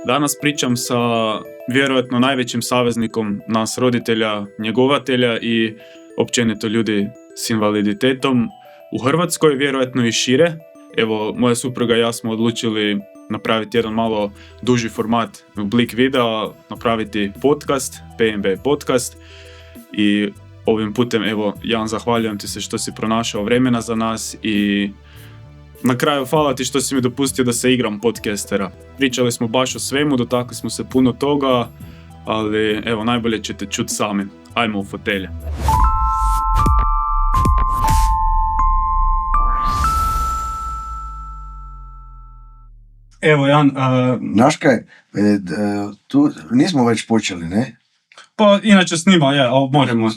Danas pričam sa vjerojatno najvećim saveznikom nas roditelja, njegovatelja i općenito ljudi s invaliditetom u Hrvatskoj, vjerojatno i šire. Evo, moja supruga i ja smo odlučili napraviti jedan malo duži format, oblik videa, napraviti podcast, PNB podcast, i ovim putem, evo, Jan, zahvaljujem ti se što si pronašao vremena za nas i na kraju hvala ti što si mi dopustio da se igram podcastera. Pričali smo baš o svemu, dotakli smo se puno toga, ali evo, najbolje ćete čuti sami. Ajmo u fotelje. Evo, Jan... Znaš kaj, tu nismo već počeli, ne? Pa, inače snima, ali možemo...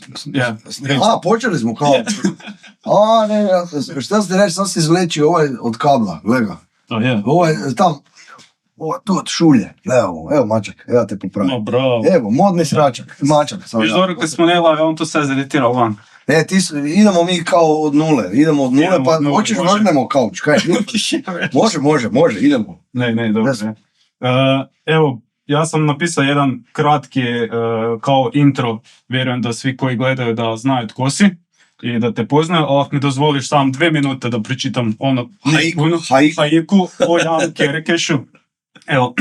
Počeli smo kao... šta ste reći, sad si izvleči ovaj od kabla, gledaj. Ovo je tam, tu od šulje, evo mačak, evo te popravim. No, bravo. Evo, modni sračak, mačak. Viš dobro kad smo nelavi, on to sve zeditirao van. Idemo mi kao od nule, pa hoćeš vrnemo kauč, kaj? Može, idemo. Ne, dobro. Evo, ja sam napisao jedan kratki kao intro, vjerujem da svi koji gledaju da znaju tko si i da te poznaju, ali ako mi dozvoliš sam 2 minute da pročitam haiku o Janu Kerekešu. Evo,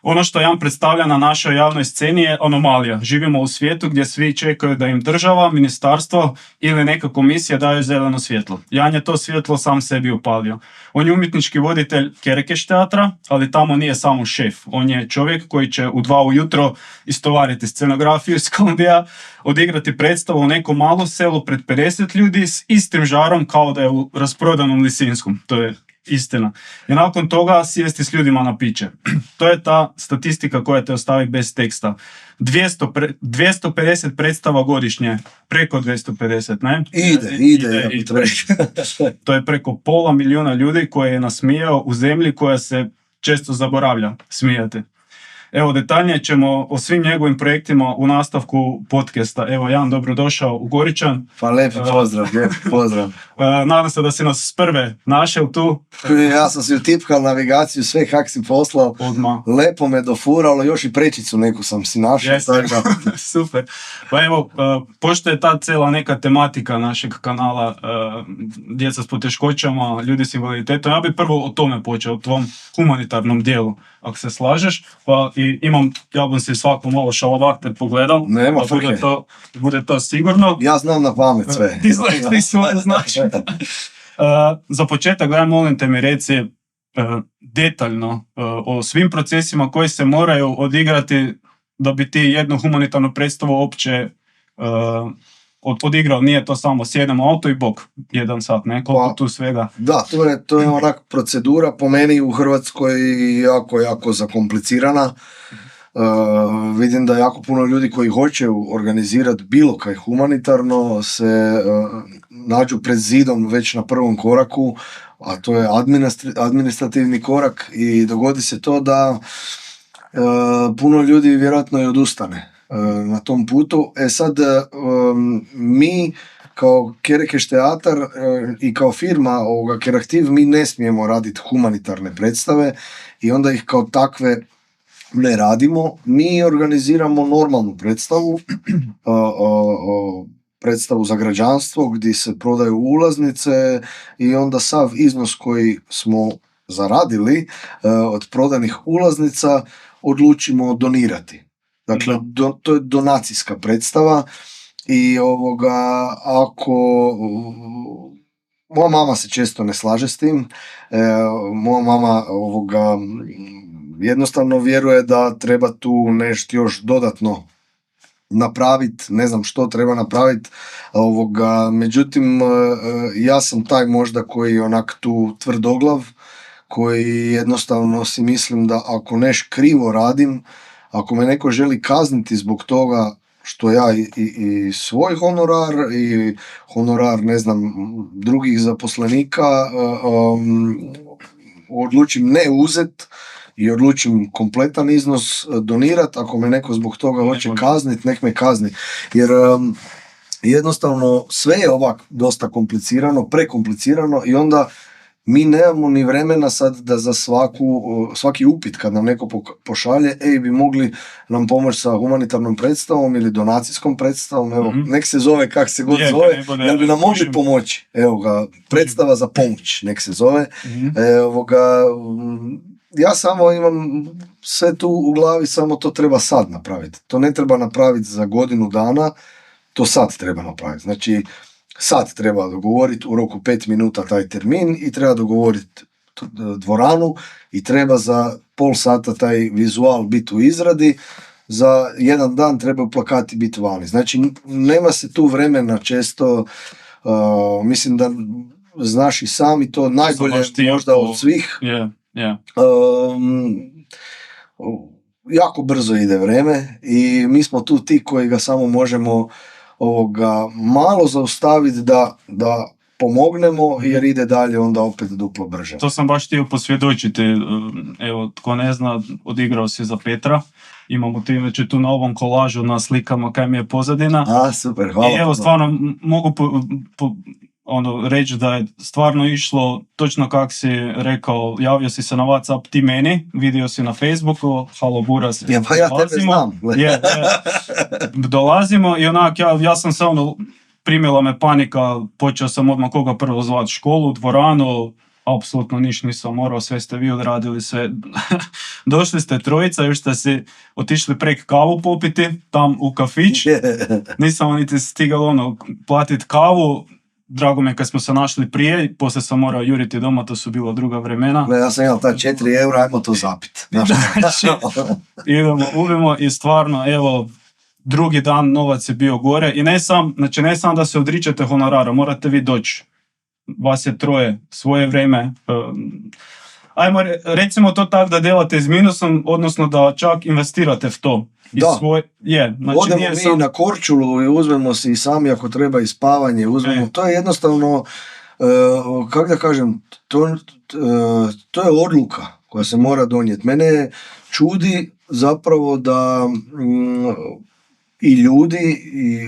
ono što Jan predstavlja na našoj javnoj sceni je anomalija. Živimo u svijetu gdje svi čekaju da im država, ministarstvo ili neka komisija daju zeleno svjetlo. Jan je to svjetlo sam sebi upalio. On je umjetnički voditelj Kerekeš teatra, ali tamo nije samo šef. On je čovjek koji će u 2 ujutro istovariti scenografiju iz Kolumbija, odigrati predstavu u nekom malom selu pred 50 ljudi s istim žarom kao da je u rasprodanom Lisinskom. To je istina. I nakon toga sjesti s ljudima na piće. To je ta statistika koja te ostavi bez teksta. 250 predstava godišnje, preko 250, ne? Ide. To je preko 500,000 ljudi koje je nasmijao u zemlji koja se često zaboravlja smijati. Evo, detaljnije ćemo o svim njegovim projektima u nastavku podcasta. Evo, Jan, dobrodošao u Goričan. Pa lijepi pozdrav. Nadam se da si nas s prve našel tu. Ja sam si utipkal navigaciju, sve kak si poslao. Odmah. Lepo me dofuralo, još i prečicu neku sam si našao. Super. Pa evo, pošto je ta cijela neka tematika našeg kanala, djeca s poteškoćama, ljudi s invaliditetom, ja bih prvo o tome počeo, o tvom humanitarnom dijelu, ako se slažeš. Pa i ja bom si svako malo šalovakter pogledal. Nema bude to sigurno. Ja znam na pamet sve. Ti svoje znaš. Za početak, daj molim te mi reci detaljno o svim procesima koji se moraju odigrati da bi ti jednu humanitarnu predstavu uopće odigrao. Nije to samo sjedemo auto i bok, 1 sat, ne? Koliko tu svega? Da, to je onak procedura po meni u Hrvatskoj jako zakomplicirana. Vidim da jako puno ljudi koji hoće organizirati bilo kaj humanitarno se nađu pred zidom već na prvom koraku, a to je administrativni korak, i dogodi se to da puno ljudi vjerojatno i odustane na tom putu. Sad mi kao Kerekeš teatar i kao firma Keraktiv, mi ne smijemo raditi humanitarne predstave i onda ih kao takve ne radimo. Mi organiziramo normalnu predstavu, predstavu za građanstvo gdje se prodaju ulaznice i onda sav iznos koji smo zaradili od prodanih ulaznica odlučimo donirati. Dakle, to je donacijska predstava i ako... Moja mama se često ne slaže s tim. Moja mama jednostavno vjeruje da treba tu nešto još dodatno napraviti, ne znam što treba napraviti. Međutim, ja sam taj možda koji je onak tu tvrdoglav, koji jednostavno si mislim da ako nešto krivo radim, ako me neko želi kazniti zbog toga što ja i svoj honorar i honorar, ne znam, drugih zaposlenika odlučim ne uzet i odlučim kompletan iznos donirati, ako me neko zbog toga hoće kazniti, nek me kazni. Jer jednostavno sve je ovak dosta komplicirano, prekomplicirano, i onda mi nemamo ni vremena sad da za svaki upit kad nam neko pošalje, bi mogli nam pomoći sa humanitarnom predstavom ili donacijskom predstavom, evo, nek se zove kak se god zove, jel bi nam mogli pomoći, evo ga, predstava za pomoć, nek se zove, evo ga, ja samo imam sve tu u glavi, samo to treba sad napraviti, to ne treba napraviti za godinu dana, to sad treba napraviti, znači sad treba dogovoriti u roku 5 minuta taj termin i treba dogovoriti dvoranu i treba za pol sata taj vizual biti u izradi, za jedan dan trebaju plakati biti vani. Znači nema se tu vremena često, mislim da znaš i sami to najbolje možda od svih. Jako brzo ide vreme i mi smo tu ti koji ga samo možemo malo zaustaviti da pomognemo, jer ide dalje onda opet duplo brže. To sam baš htio posvjedočiti. Evo, tko ne zna, odigrao si za Petra. Imamo ti već tu na ovom kolažu na slikama kaj mi je pozadina. Super, hvala. I evo, stvarno mogu reći da je stvarno išlo točno kak si rekao, javio si se na WhatsApp ti meni, vidio si na Facebooku, halo Buras, pa ja tebe znam. Dolazimo i onak, ja sam se primila me panika, počeo sam odmah koga prvo zvati, školu, dvoranu, apsolutno niš nisam morao, sve ste vi odradili, sve. Došli ste trojica, još ste si otišli prek kavu popiti, tam u kafić, nisam niti stigao platiti kavu. Drago mi je kad smo se našli prije, poslije sam morao juriti doma, to su bila druga vremena. Ja sam imao ta 4 eura, ajmo to zapit. Idemo, ubimo i stvarno, evo, drugi dan novac je bio gore i ne sam da se odričete honorara, morate vi doći. Vas je troje, svoje vrijeme. Ajmo, recimo to tako da delate s minusom, odnosno da čak investirate v to. Da, znači odemo mi na Korčulu i uzmemo si i sami ako treba i spavanje, uzmemo. To je jednostavno, kako da kažem, to je odluka koja se mora donijeti. Mene čudi zapravo da i ljudi, i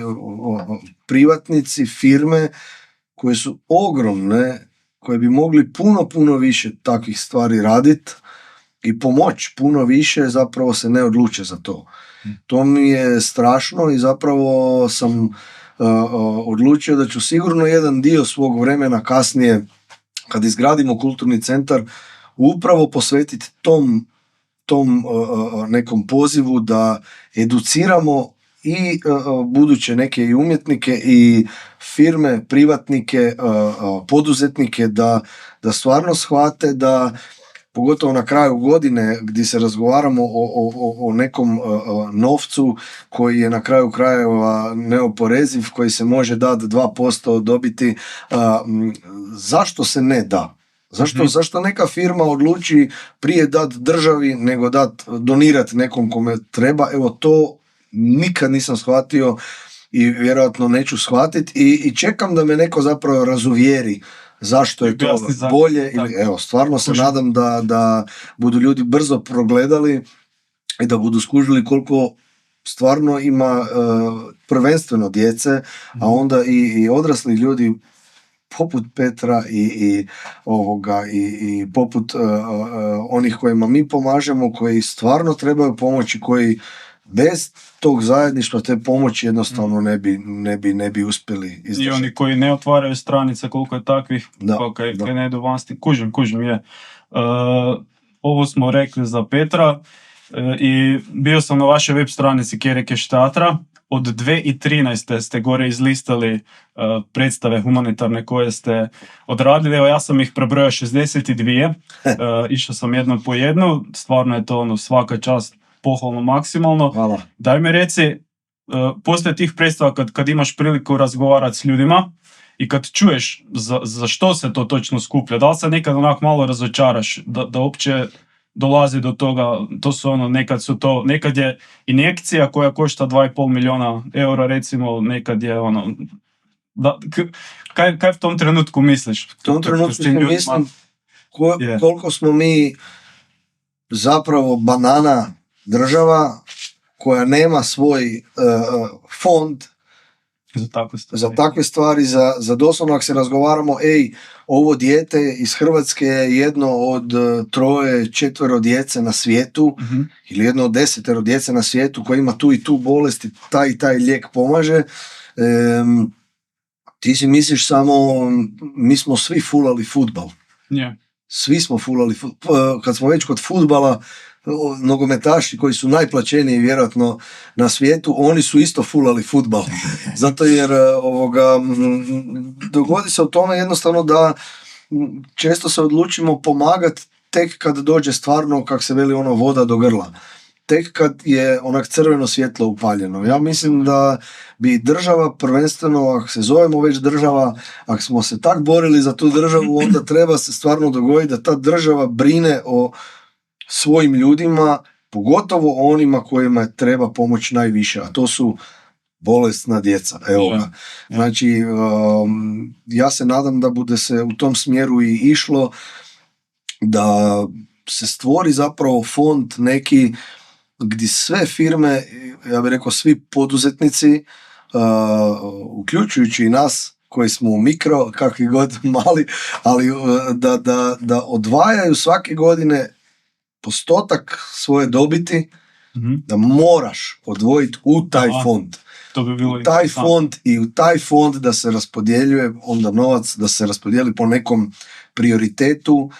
privatnici, firme koje su ogromne, koje bi mogli puno više takvih stvari raditi i pomoći puno više, zapravo se ne odluče za to. To mi je strašno i zapravo sam odlučio da ću sigurno jedan dio svog vremena kasnije, kad izgradimo kulturni centar, upravo posvetiti tom nekom pozivu da educiramo i buduće neke i umjetnike i firme, privatnike, poduzetnike da stvarno shvate da, pogotovo na kraju godine gdje se razgovaramo o nekom novcu koji je na kraju krajeva neoporeziv, koji se može dati 2% dobiti, zašto se ne da? Zašto neka firma odluči prije dati državi nego donirati nekom kome treba? Evo to nikad nisam shvatio i vjerojatno neću shvatiti i čekam da me neko zapravo razuvjeri zašto je to bolje. Evo, stvarno se nadam da budu ljudi brzo progledali i da budu skužili koliko stvarno ima prvenstveno djece, a onda i odrasli ljudi poput Petra i poput onih kojima mi pomažemo, koji stvarno trebaju pomoći, koji bez tog zajedništva te pomoći jednostavno ne bi uspjeli izdržati. I oni koji ne otvaraju stranice, koliko je takvih, kaj ne idu van. Kužim, je. Ovo smo rekli za Petra i bio sam na vašoj web stranici Kerekeš teatra. Od 2013. ste gore izlistali predstave humanitarne koje ste odradili. Evo, ja sam ih prebrojao 62. Išao sam jedno po jednu. Stvarno je to svaka čast, pohvalno, maksimalno. Hvala. Daj mi reci, poslije tih predstava kad imaš priliku razgovarati s ljudima i kad čuješ za što se to točno skuplja, da li se nekad onak malo razočaraš, da uopće dolazi do toga, to su nekad je injekcija koja košta 2,5 milijuna eura, recimo, nekad je kaj v tom trenutku misliš? U tom trenutku mislim koliko smo mi zapravo banana država koja nema svoj fond za takve stvari, za doslovno ako se razgovaramo, ovo dijete iz Hrvatske je jedno od 3-4 djece na svijetu, ili jedno od 10 djece na svijetu koji ima tu i tu bolest i taj lijek pomaže. Ti si misliš samo, mi smo svi fulali fudbal. Yeah. Svi smo fulali fudbal. Kad smo već kod fudbala, nogometaši koji su najplaćeniji vjerojatno na svijetu, oni su isto fulali fudbal. Zato jer dogodi se u tome jednostavno da često se odlučimo pomagati tek kad dođe stvarno, kak se veli, voda do grla. Tek kad je onak crveno svjetlo upaljeno. Ja mislim da bi država, prvenstveno ako se zovemo već država, ako smo se tak borili za tu državu, onda treba se stvarno dogoditi da ta država brine o svojim ljudima, pogotovo onima kojima treba pomoć najviše, a to su bolesna djeca. Evo ga. Znači, ja se nadam da bude se u tom smjeru i išlo, da se stvori zapravo fond neki gdje sve firme, ja bih rekao svi poduzetnici, uključujući i nas koji smo u mikro, kakvi god mali, ali da odvajaju svake godine postotak svoje dobiti, da moraš odvojiti u taj fond. To bi bilo taj fond i u taj fond da se raspodjeljuje onda novac, da se raspodijeli po nekom prioritetu,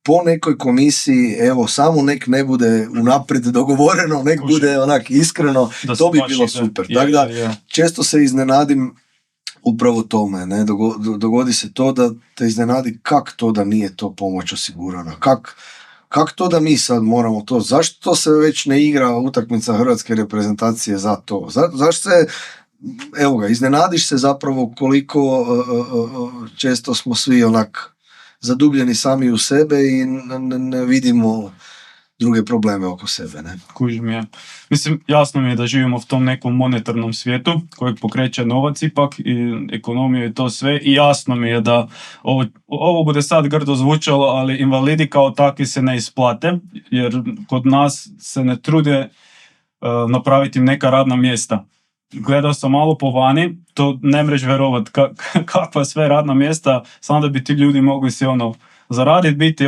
po nekoj komisiji, evo, samo nek ne bude unaprijed dogovoreno, nek bude onak iskreno, to bi bilo super. Tako da, često se iznenadim upravo tome, ne? Dogodi se to da te iznenadi kak to da nije to pomoć osigurana, kak to da mi sad moramo to, zašto se već ne igra utakmica hrvatske reprezentacije za to, zašto se, evo ga, iznenadiš se zapravo koliko često smo svi onak zadubljeni sami u sebe i ne vidimo druge probleme oko sebe. Ne? Kužim je. Mislim, jasno mi je da živimo u tom nekom monetarnom svijetu kojeg pokreće novac ipak i ekonomiju i to sve, i jasno mi je da ovo bude sad grdo zvučalo, ali invalidi kao takvi se ne isplate, jer kod nas se ne trude napraviti neka radna mjesta. Gledao sam malo po vani, to ne mreš vjerovat kakva sve radna mjesta, samo da bi ti ljudi mogli se zaraditi, biti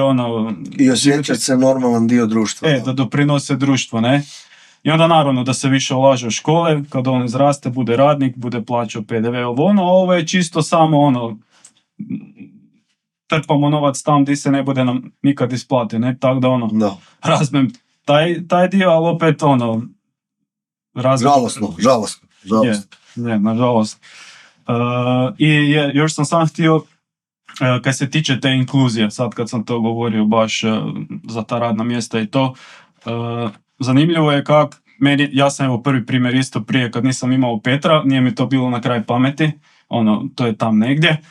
i osjećati se normalan dio društva. Da doprinose društvo, ne? I onda naravno da se više ulaže u škole, kad on izraste, bude radnik, bude plaćao PDV, ovo je čisto samo trpamo novac tam gdje se ne bude nam nikad isplati, ne? Tako da razmem taj dio, ali opet žalostno. Je, nažalost. I još sam sam htio, kad se tiče te inkluzije, sad kad sam to govorio baš za ta radna mjesta i to, zanimljivo je ja sam evo prvi primjer isto prije kad nisam imao Petra, nije mi to bilo na kraj pameti, to je tam negdje,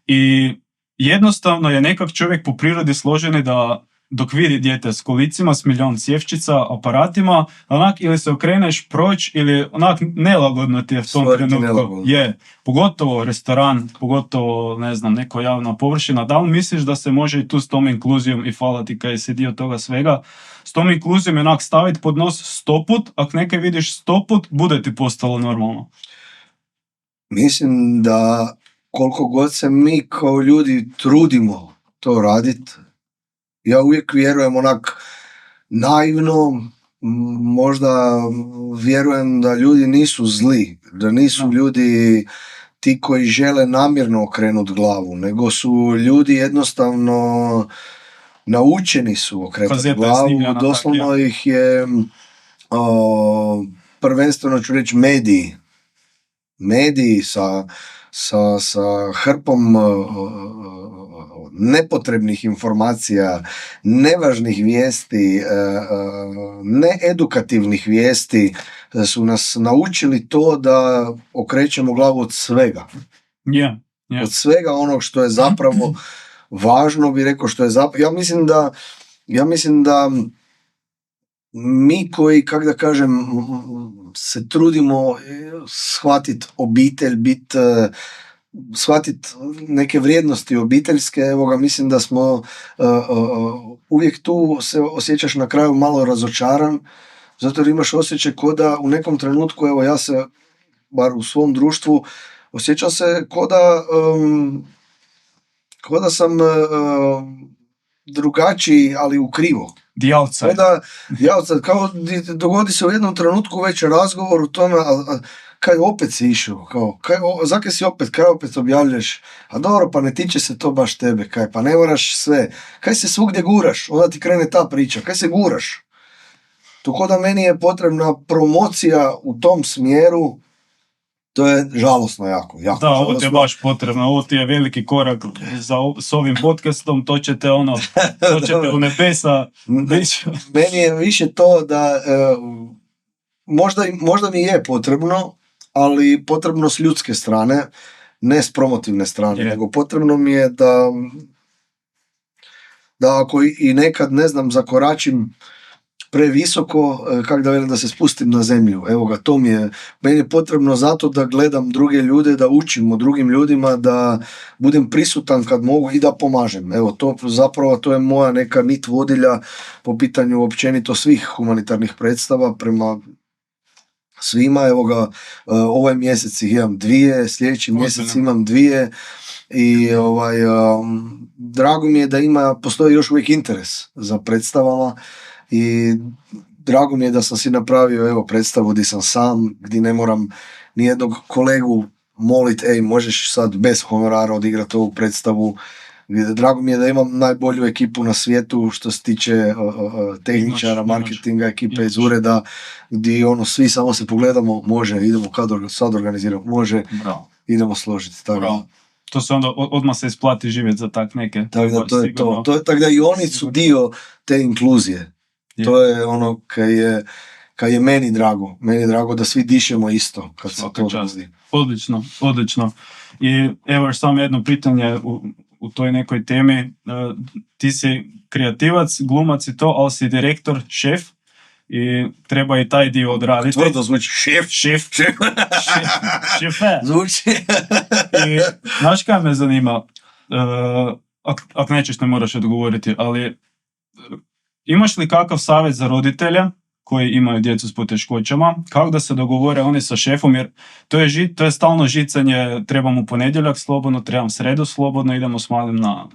i jednostavno je nekak čovjek po prirodi složeni da dok vidi dijete s kolicima, s milion cjevčica, aparatima, onak ili se okreneš proć ili onak nelagodno ti je u tom trenutku. Je, pogotovo restoran, pogotovo, ne znam, neko javna površina. Da li misliš da se može i tu s tom inkluzijom, i hvala ti kaj si dio toga svega, s tom inkluzijom onak staviti pod nos 100 put, ako neke vidiš 100 put, bude ti postalo normalno? Mislim da koliko god se mi kao ljudi trudimo to raditi, ja uvijek vjerujem onak naivno, možda vjerujem da ljudi nisu zli, da nisu ljudi ti koji žele namjerno okrenuti glavu, nego su ljudi jednostavno naučeni su okrenuti glavu, doslovno ih je prvenstveno ću reći mediji sa hrpom nepotrebnih informacija, nevažnih vijesti, needukativnih vijesti su nas naučili to da okrećemo glavu od svega. Od svega onog što je zapravo važno, bi rekao, što je zapravo... Ja mislim da mi koji, kako da kažem, se trudimo shvatiti obitelj, shvatiti neke vrijednosti obiteljske, evo ga, mislim da smo uvijek tu se osjećaš na kraju malo razočaran, zato jer imaš osjećaj kao da u nekom trenutku, evo ja se, bar u svom društvu, osjećam se ko da sam drugačiji, ali u krivo. The outside. Kao dogodi se u jednom trenutku već razgovor u tome, kaj opet si išao, zakaj si kaj opet objavljaš, a dobro, pa ne tiče se to baš tebe, pa ne moraš sve, kaj se svugdje guraš, onda ti krene ta priča, kaj se guraš. Tako da meni je potrebna promocija u tom smjeru, to je žalosno jako. Da, ovo ti je baš potrebno, ovo ti je veliki korak s ovim podcastom, to ćete u nebesa. Meni je više to da možda mi je potrebno, ali potrebno s ljudske strane, ne s promotivne strane, nego potrebno mi je da ako i nekad, ne znam, zakoračim previsoko, kako da velim, da se spustim na zemlju. Evo ga, to meni je potrebno zato da gledam druge ljude, da učim o drugim ljudima, da budem prisutan kad mogu i da pomažem. Evo, to je moja neka nit vodilja po pitanju općenito svih humanitarnih predstava prema svima. Evo ga, ovaj mjesec ih imam 2, sljedeći mjesec imam 2 i drago mi je da postoji još uvijek interes za predstavama. I drago mi je da sam si napravio predstavu gdje sam sam, gdje ne moram nijednog kolegu moliti, možeš sad bez honorara odigrati ovu predstavu. Drago mi je da imam najbolju ekipu na svijetu što se tiče tehničara, marketinga, ekipe iz ureda, gdje svi samo se pogledamo, može, idemo sad organiziramo, može, idemo složiti. Tako. To se onda odmah se isplati živjeti za tak neke. Tako da to je to. Tako da i oni su dio te inkluzije. Yeah. To je ono kaj je meni drago. Meni je drago da svi dišemo isto kad se to dogodi. Odlično. I evo još samo jedno pitanje u toj nekoj temi. Ti si kreativac, glumac i to, ali si direktor, šef i treba i taj dio odraditi. Tvrdo zvuči, šefe. Zvuči. I znaš kaj me zanima? Ako nećeš ne moraš odgovoriti, ali imaš li kakav savjet za roditelja koji imaju djecu s poteškoćama, kako da se dogovore oni sa šefom, jer to je stalno žicanje, trebam u ponedjeljak slobodno, trebam sredu slobodno, idemo s malim na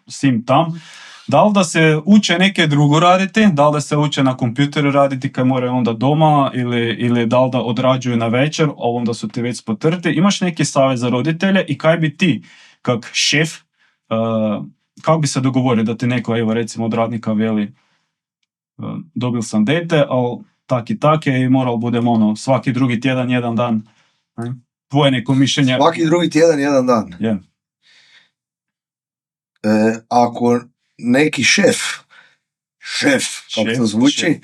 sim tam. Da li da se uče neke drugo raditi, da li da se uče na kompjuteru raditi kad moraju onda doma ili da li da odrađuju na večer, a onda su ti već spotrti. Imaš neki savjet za roditelje i kaj bi ti, kak šef, kako bi se dogovorio da ti neko, evo recimo od radnika veli, dobil sam dete, ali tak je i moral budem svaki drugi tjedan, jedan dan. Tvoje neko mišljenje? Svaki drugi tjedan, jedan dan. Yeah. Ako neki šef, kako to zvuči,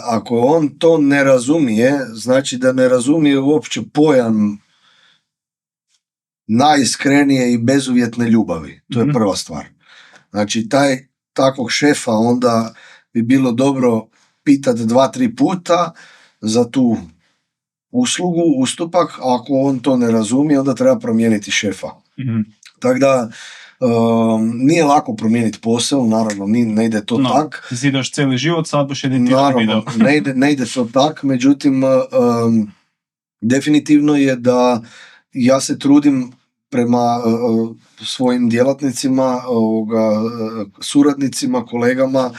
ako on to ne razumije, znači da ne razumije uopće pojam najiskrenije i bezuvjetne ljubavi. To je prva stvar. Znači takvog šefa onda bi bilo dobro pitati 2-3 puta za tu uslugu, ustupak, a ako on to ne razumije, onda treba promijeniti šefa. Tako da nije lako promijeniti posao, naravno, ne ide to tak. Zidaš cijeli život, sad boš editirati video. ne ide to tak, međutim, definitivno je da ja se trudim prema svojim djelatnicima, suradnicima, kolegama,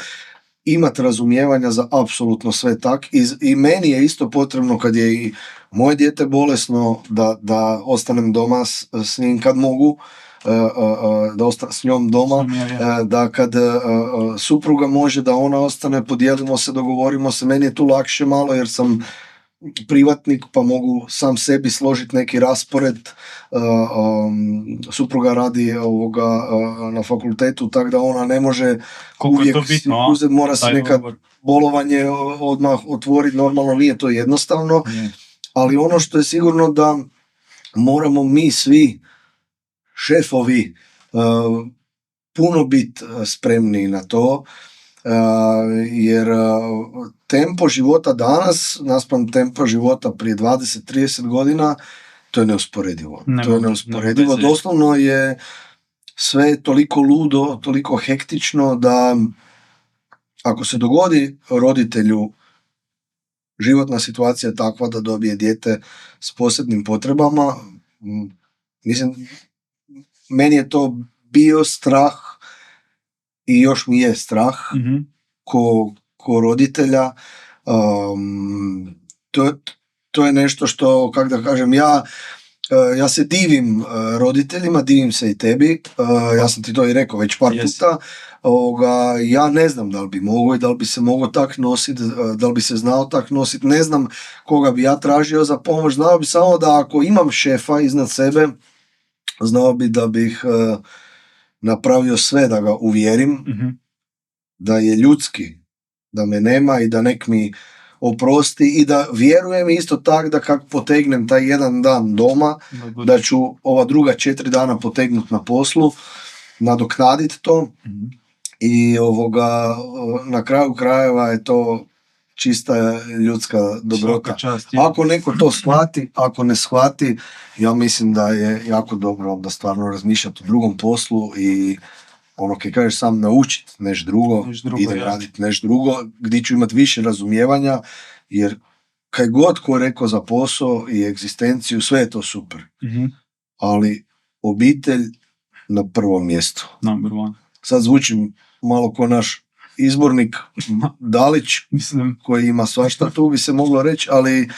imati razumijevanja za apsolutno sve tak. I meni je isto potrebno kad je i moje dijete bolesno da ostanem doma s njim kad mogu, da ostanem s njom doma, da kad supruga može da ona ostane, podijelimo se, dogovorimo se. Meni je tu lakše malo jer sam privatnik pa mogu sam sebi složiti neki raspored. Supruga radi na fakultetu, tako da ona ne može uvijek uzeti, mora se nekad bolovanje odmah otvoriti, normalno nije to jednostavno, ali ono što je sigurno da moramo mi svi šefovi puno biti spremni na to, jer tempo života danas naspram tempo života prije 20-30 godina to je neusporedivo. Doslovno je sve toliko ludo, toliko hektično da ako se dogodi roditelju životna situacija takva da dobije dijete s posebnim potrebama, Mislim, meni je to bio strah i još mi je strah ko roditelja. To je nešto što, kako da kažem, ja se divim roditeljima, divim se i tebi, ja sam ti to i rekao već par puta. Ja ne znam da li bi mogao i da li bi se mogao tak nositi, da li bi se znao tak nositi, ne znam koga bi ja tražio za pomoć, znao bi samo da ako imam šefa iznad sebe, znao bi da bih napravio sve da ga uvjerim da je ljudski, da me nema i da nek mi oprosti i da vjerujem isto tak da kako potegnem taj jedan dan doma, da ću ova druga 4 dana potegnut na poslu, nadoknaditi to i na kraju krajeva je to čista ljudska dobrota. Ako neko to shvati, ako ne shvati, ja mislim da je jako dobro da stvarno razmišljati o drugom poslu i kaj kažeš sam naučiti nešto drugo, idem raditi nešto drugo, gdje ću imati više razumijevanja, jer kaj god ko rekao za posao i egzistenciju, sve je to super. Ali obitelj na prvom mjestu. Number one. Sad zvučim malo ko naš izbornik Dalić, koji ima svašta, tu bi se moglo reći, ali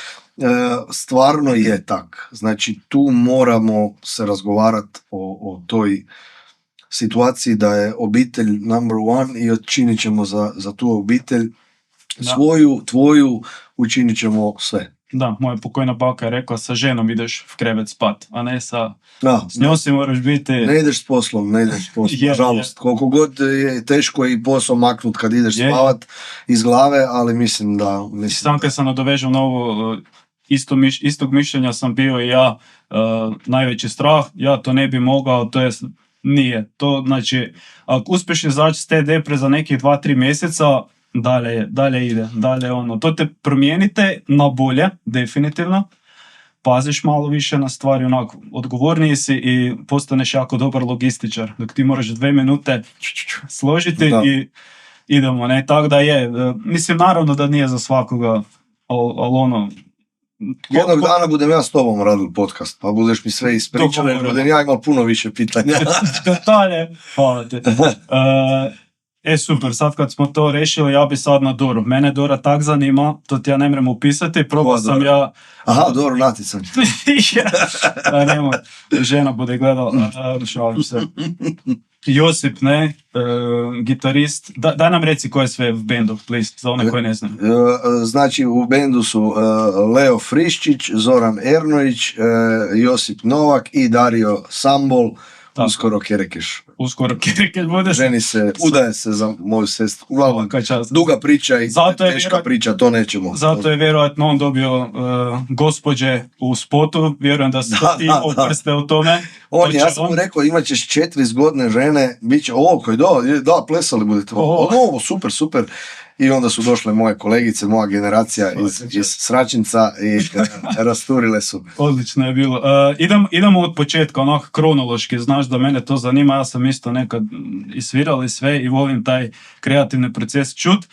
stvarno je tak. Znači tu moramo se razgovarati o toj situaciji da je obitelj number one i učinit ćemo za tu obitelj svoju, tvoju, učinit ćemo sve. Da, moja pokojna baka je rekla, sa ženom ideš v krevet spat, a ne s njom si moraš biti... Ne ideš s poslom, nažalost. Koliko god je teško i posao maknut kad ideš spavat iz glave, ali mislim da... Sam kad sam nadovežao na ovo, istog mišljenja sam bio i ja, najveći strah, ja to ne bi mogao, to je... Nije. To znači, ako uspješ izaći s te depre za nekih 2-3 mjeseca, dalje ide, to te promijenite na bolje, definitivno, paziš malo više na stvari, onako, odgovorniji si i postaneš jako dobar logističar, dok ti moraš 2 minute složiti i idemo, ne, tako da je, mislim, naravno da nije za svakoga, ali jednog dana budem ja s tobom radil podcast, pa budeš mi sve ispričao, jer budem ja imao puno više pitanja. Detalje, hvala ti. Super, sad kad smo to rešili, ja bi sad na Doru. Mene Dora tak zanima, to ti ja ne mrem upisati, probao sam ja... Aha, Doru naticam. Nemoj, žena bude gledala, šalim se. Josip, gitarist, daj nam reci ko je sve v bendu, please, za one koje ne znam. Znači, u bendu su Leo Friščić, Zoran Ernović, Josip Novak i Dario Sambol, uskoro Kerekeš. Budeš. Ženi se, udaje se za moju sestru. Uglavnom, duga priča i teška priča, to nećemo. Zato je vjerojatno on dobio gospođe u spotu, vjerujem da se ti oprste o tome. Ja sam mu rekao, imat ćeš 4 zgodne žene, bit će, da, plesali budete. Super. I onda su došle moje kolegice, moja generacija iz Sračinca i rasturile su. Odlično je bilo. Idemo od početka, onako kronološki, znaš da mene to zanima, ja sam isto nekad isvirali sve i volim taj kreativni proces čut.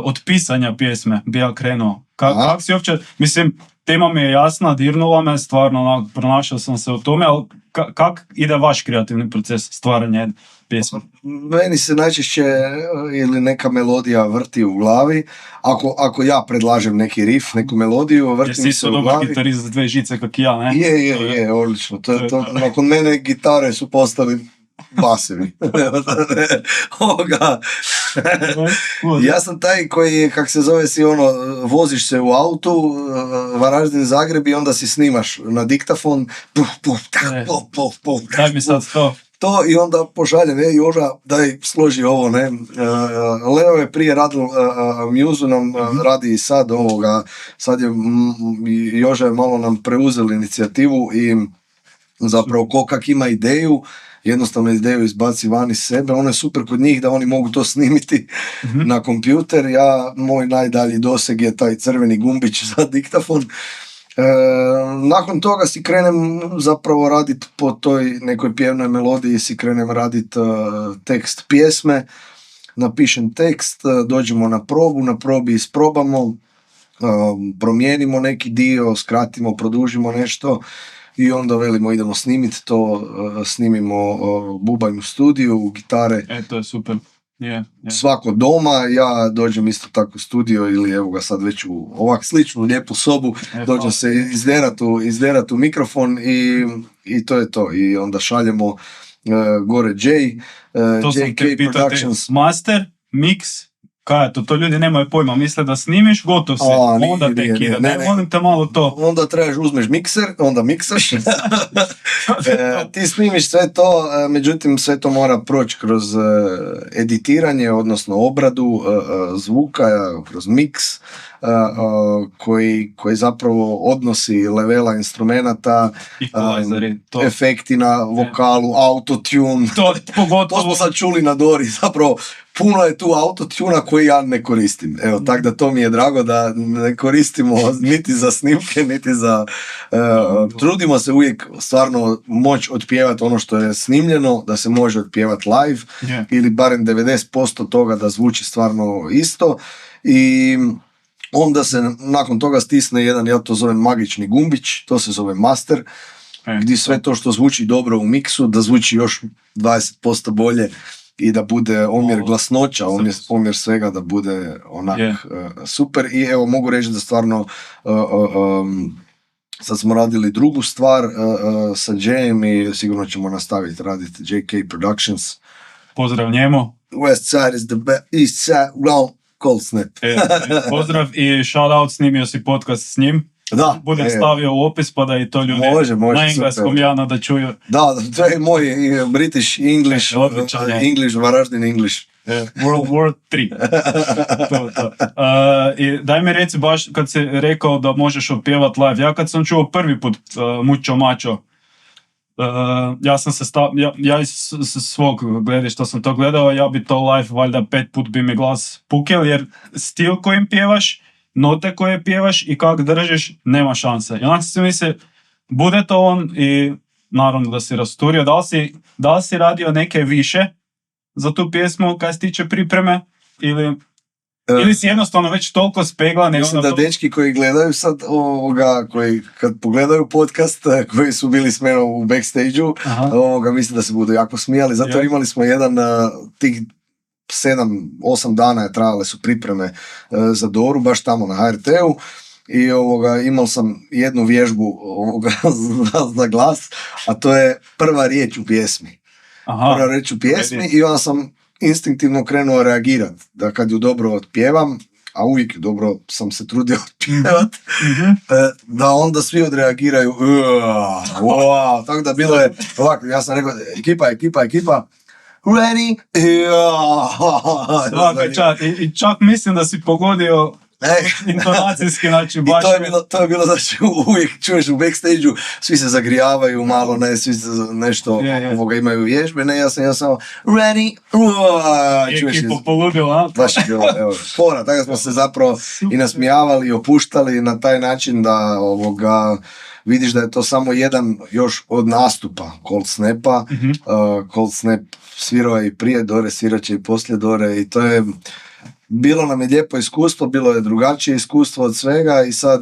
Od pisanja pjesme bi ja krenuo. Kako si uopće, mislim, tema mi je jasna, dirnula me, stvarno pronašao sam se u tome, ali kako ide vaš kreativni proces stvaranja pjesme? Meni se najčešće ili neka melodija vrti u glavi. Ako ja predlažem neki riff, neku melodiju, vrti mi se u glavi. Jesi dobar gitarist za 2 žice kak ja, ne? Je, odlično. Nakon mene gitare su postali basevi. Ja sam taj koji, kak se zove, si voziš se u autu, Varaždin, Zagreb i onda si snimaš na diktafon. Daj mi sad to i onda pošaljem, Joža, daj složi ovo, ne. Leo je prije radil Muzu, nam radi i sad ovoga, sad je Joža je malo nam preuzeli inicijativu i zapravo ko kak ima ideju, jednostavno ideju izbaci van iz sebe, ono je super kod njih da oni mogu to snimiti na kompjuter, moj najdalji doseg je taj crveni gumbić za diktafon. Nakon toga si krenem zapravo raditi po toj nekoj pjevnoj melodiji, si krenem raditi tekst pjesme, napišem tekst, dođemo na probu, na probi isprobamo, promijenimo neki dio, skratimo, produžimo nešto, i onda velimo idemo snimiti to, snimimo bubanj u studiju, gitare, To je super. Je. svako doma, ja dođem isto tako u studio ili evo ga sad već u ovak sličnu lijepu sobu, dođem se izderat u mikrofon i to je to. I onda šaljemo gore To sam JK te pitati, Productions. master, mix, kaj je to? To ljudi nemaju pojma, misle da snimiš, gotov si, onda tek ide. Ne, molim te malo to. Onda uzmeš mikser, onda miksaš, ti snimiš sve to, međutim sve to mora proći kroz editiranje, odnosno obradu zvuka, kroz miks, koji zapravo odnosi levela instrumenata, efekti na vokalu, autotune, to smo sad čuli na Dori, zapravo puno je tu autotuna koji ja ne koristim. Evo, tako da to mi je drago da ne koristimo niti za snimke, niti za... trudimo se uvijek stvarno moći otpjevati ono što je snimljeno, da se može otpjevati live, ili barem 90% toga da zvuči stvarno isto. I onda se nakon toga stisne jedan, ja to zovem magični gumbić, to se zove master, gdje sve to što zvuči dobro u miksu, da zvuči još 20% bolje i da bude omjer glasnoća, omjer svega da bude onak super. I evo mogu reći da stvarno sad smo radili drugu stvar sa Jayem i sigurno ćemo nastaviti raditi JK Productions. Pozdrav njemu. West side is the best, east side, wrong, cold snap. Pozdrav i shout out, snimio si podcast s njim. Da, budem stavio u opis pa da i to ljudi na engleskom Jana da čuju. Da, to je moj British English, English, Varaždin English. World War 3. to. I daj mi reci baš kad si rekao da možeš otpjevat live. Ja kad sam čuo prvi put Mucho Macho, ja sam se ja iz svog gledišta sam to gledao, ja bi to live valjda 5 put bi mi glas pukel, jer stil kojim pjevaš, note koje pjevaš i kak držiš, nema šanse. I onak se misli, bude to on i naravno da si rasturio. Da li si radio neke više za tu pjesmu kaj se tiče pripreme ili si jednostavno već toliko speglan? Mislim da dečki koji gledaju sad koji kad pogledaju podcast, koji su bili s menom u backstage-u, mislim da se budu jako smijali. Zato imali smo jedan tih 7-8 dana je trajale su pripreme za Doru, baš tamo na HRT-u. I imao sam jednu vježbu za glas, a to je prva riječ u pjesmi. Prva riječ u pjesmi i onda sam instinktivno krenuo reagirati, da kad ju dobro otpjevam, a uvijek dobro sam se trudio otpjevat, da onda svi odreagiraju, wow, tako da bilo je ovako, ja sam rekao, ekipa, ready, I čak mislim da si pogodio intonacijski, znači baš... To je bilo, znači uvijek čuješ u backstage-u, svi se zagrijavaju malo, ne, svi se nešto imaju vježbe, ne, ja sam samo ready, ekipo poludila, baš je bilo, evo, fora, tako smo se zapravo i nasmijavali i opuštali na taj način da vidiš da je to samo jedan još od nastupa Cold Snapa. Cold Snap svirao je i prije Dore, svirat će i poslije Dore i to je bilo nam je lijepo iskustvo, bilo je drugačije iskustvo od svega i sad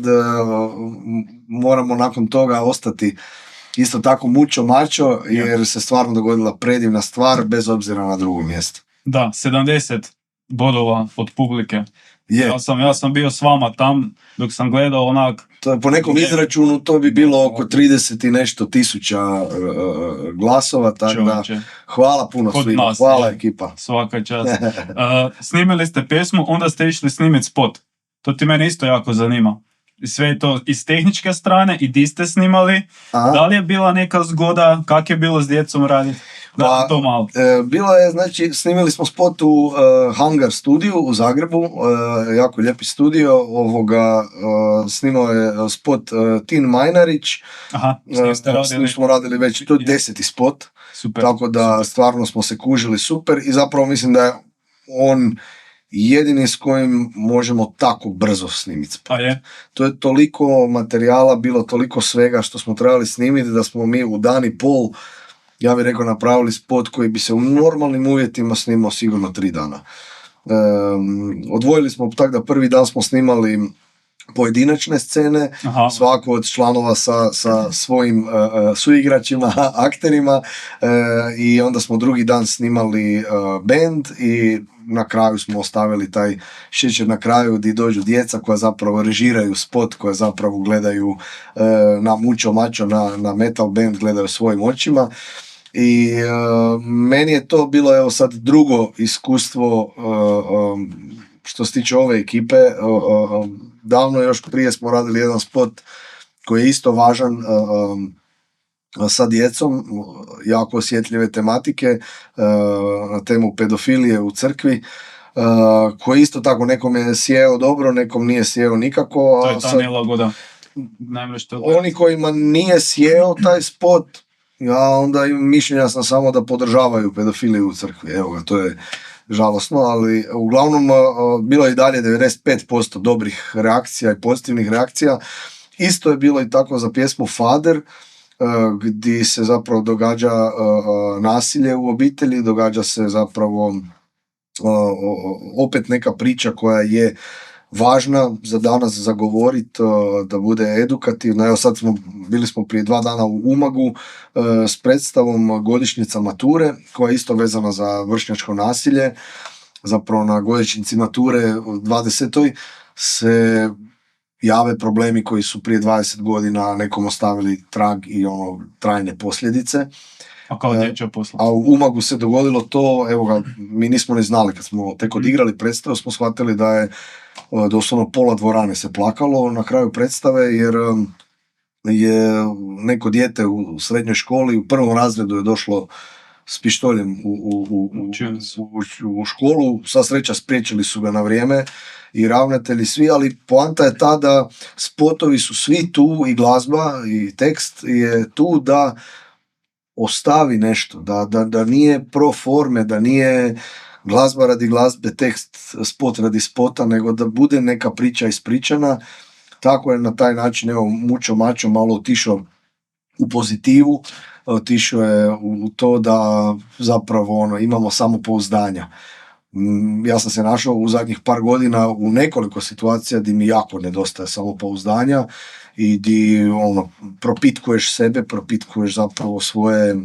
moramo nakon toga ostati isto tako Mucho Macho jer se stvarno dogodila predivna stvar bez obzira na drugo mjesto. Da, 70 bodova od publike. Ja sam bio s vama tam dok sam gledao onak... To je po nekom izračunu to bi bilo oko 30 i nešto tisuća glasova, tako da hvala puno svima, hvala ekipa. Svaka čast. Snimili ste pjesmu, onda ste išli snimiti spot. To ti mene isto jako zanima. Sve je to iz tehničke strane i di ste snimali. Da li je bila neka zgoda, kak je bilo s djecom raditi? To malo. Bilo je, znači, snimili smo spot u Hangar studiju u Zagrebu, jako lijepi studio, snimao je spot Tin Majnarić, s njim smo radili već, to je 10. spot, super, tako da stvarno smo se kužili super i zapravo mislim da je on jedini s kojim možemo tako brzo snimiti. To je toliko materijala, bilo toliko svega što smo trebali snimiti da smo mi u dan i pol, ja bih rekao, napravili spot koji bi se u normalnim uvjetima snimao sigurno 3 dana. Odvojili smo tako da prvi dan smo snimali pojedinačne scene, Aha. svako od članova sa svojim suigračima, akterima, i onda smo drugi dan snimali band i na kraju smo ostavili taj šećer na kraju gdje dođu djeca koja zapravo režiraju spot, koja zapravo gledaju na Mucho Macho, na metal band, gledaju svojim očima. I meni je to bilo, evo sad, drugo iskustvo što se tiče ove ekipe. Davno još prije smo radili jedan spot koji je isto važan sa djecom, jako osjetljive tematike, na temu pedofilije u crkvi, koji isto tako nekom je sjeo dobro, nekom nije sjeo nikako. To je ta nelagoda. Oni kojima nije sjeo taj spot, ja onda mišljenja sam samo da podržavaju pedofiliju u crkvi. Evo ga, to je žalosno, ali uglavnom bilo je i dalje 95% dobrih reakcija i pozitivnih reakcija. Isto je bilo i tako za pjesmu Fader, gdje se zapravo događa nasilje u obitelji, događa se zapravo opet neka priča koja je važna za danas zagovoriti, da bude edukativna. Evo sad bili smo prije 2 dana u Umagu s predstavom Godišnjica mature, koja je isto vezana za vršnjačko nasilje. Zapravo na godišnjici mature u 20. se jave problemi koji su prije 20 godina nekom ostavili trag i trajne posljedice. A kao dječja posla. A u Umagu se dogodilo to, evo ga, mi nismo ni znali, kad smo tek odigrali predstavu, smo shvatili da je doslovno pola dvorane se plakalo na kraju predstave, jer je neko dijete u srednjoj školi, u 1. razredu je došlo s pištoljem u školu, sva sreća spriječili su ga na vrijeme i ravnatelji svi, ali poanta je ta da spotovi su svi tu, i glazba i tekst je tu da ostavi nešto, da nije pro forme, da nije glazba radi glazbe, tekst, spot radi spota, nego da bude neka priča ispričana. Tako je na taj način, evo, Mucho Macho malo otišao u pozitivu, otišao je u to da zapravo imamo samopouzdanja. Ja sam se našao u zadnjih par godina u nekoliko situacija gdje mi jako nedostaje samopouzdanja i gdje propitkuješ sebe, propitkuješ zapravo svoje,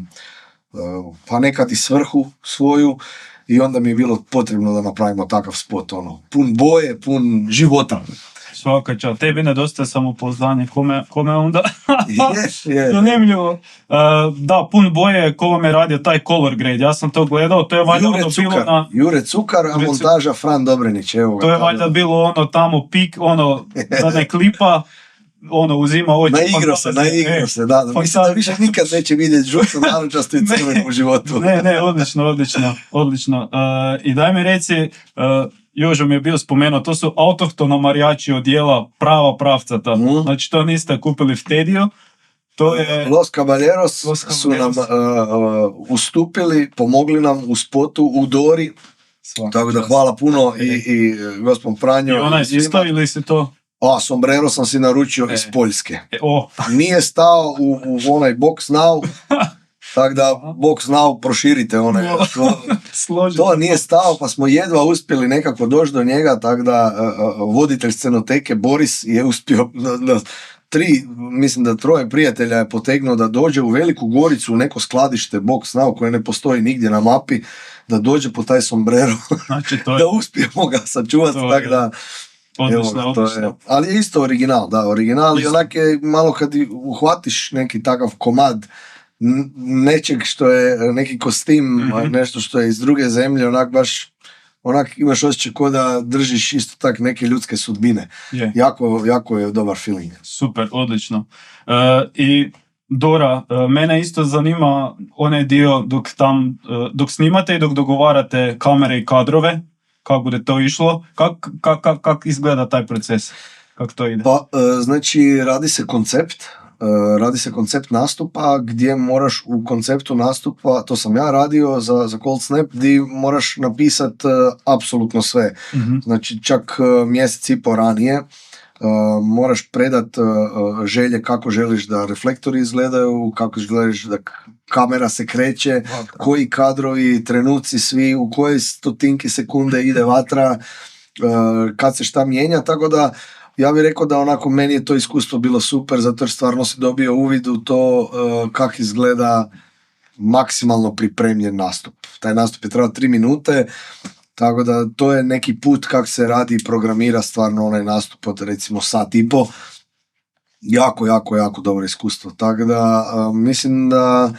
pa nekad i svrhu svoju, i onda mi je bilo potrebno da napravimo takav spot, pun boje, pun života. Svaka čast. Tebi nedostaje samopouzdanje, kome onda? Je. Zanimljivo. Da, pun boje, ko vam je radio taj Color Grade, ja sam to gledao, to je valjda bilo na... Jure Cukar, a montaža Fran Dobrenić, evo ga. To je valjda bilo tamo pik, da ne klipa, uzima oči. Naigrao se, da. Mislim da više nikad neće vidjeti žuto, narančasto i crveno u životu. Ne, odlično. I daj mi reci, Jožo mi je bio spomenuo, to su autohtono marijači odjela, prava pravcata. Znači to niste kupili v Tedio, to je... Los Caballeros su nam ustupili, pomogli nam u spotu u Dori. Tako da hvala puno i gospod Franjo. I onaj isto ili si to? Sombrero sam si naručio iz Poljske. Nije stao u onaj Box Now, tako da Box Now proširite onaj. To nije stao, pa smo jedva uspjeli nekako doći do njega, tako da voditelj scenoteke Boris je uspio da 3 prijatelja je potegnuo da dođe u Veliku Goricu u neko skladište Box Now koje ne postoji nigdje na mapi, da dođe po taj sombrero, znači, da uspijemo ga sačuvati, tako da... Odlično. Ali je isto original, i onak je malo kad uhvatiš neki takav komad nečeg što je neki kostim, nešto što je iz druge zemlje, onak imaš osjećaj kao da držiš isto tak neke ljudske sudbine. Jako je dobar feeling. Super, odlično. I Dora, mene isto zanima onaj dio dok snimate i dok dogovarate kamere i kadrove, kako bude to išlo, kako izgleda taj proces, kako to ide? Pa, znači, radi se koncept nastupa gdje moraš u konceptu nastupa, to sam ja radio za Cold Snap, gdje moraš napisati apsolutno sve. Znači, čak mjesec i po ranije moraš predat želje kako želiš da reflektori izgledaju, kako želiš da kamera se kreće, koji kadrovi, trenuci svi, u kojoj stotinki sekunde ide vatra, kad se šta mijenja, tako da ja bih rekao da onako meni je to iskustvo bilo super, zato jer stvarno si dobio uvid u to kako izgleda maksimalno pripremljen nastup. Taj nastup je trajao 3 minute, tako da to je neki put kako se radi i programira stvarno onaj nastup od recimo sat i po. Jako dobro iskustvo. Tako da mislim da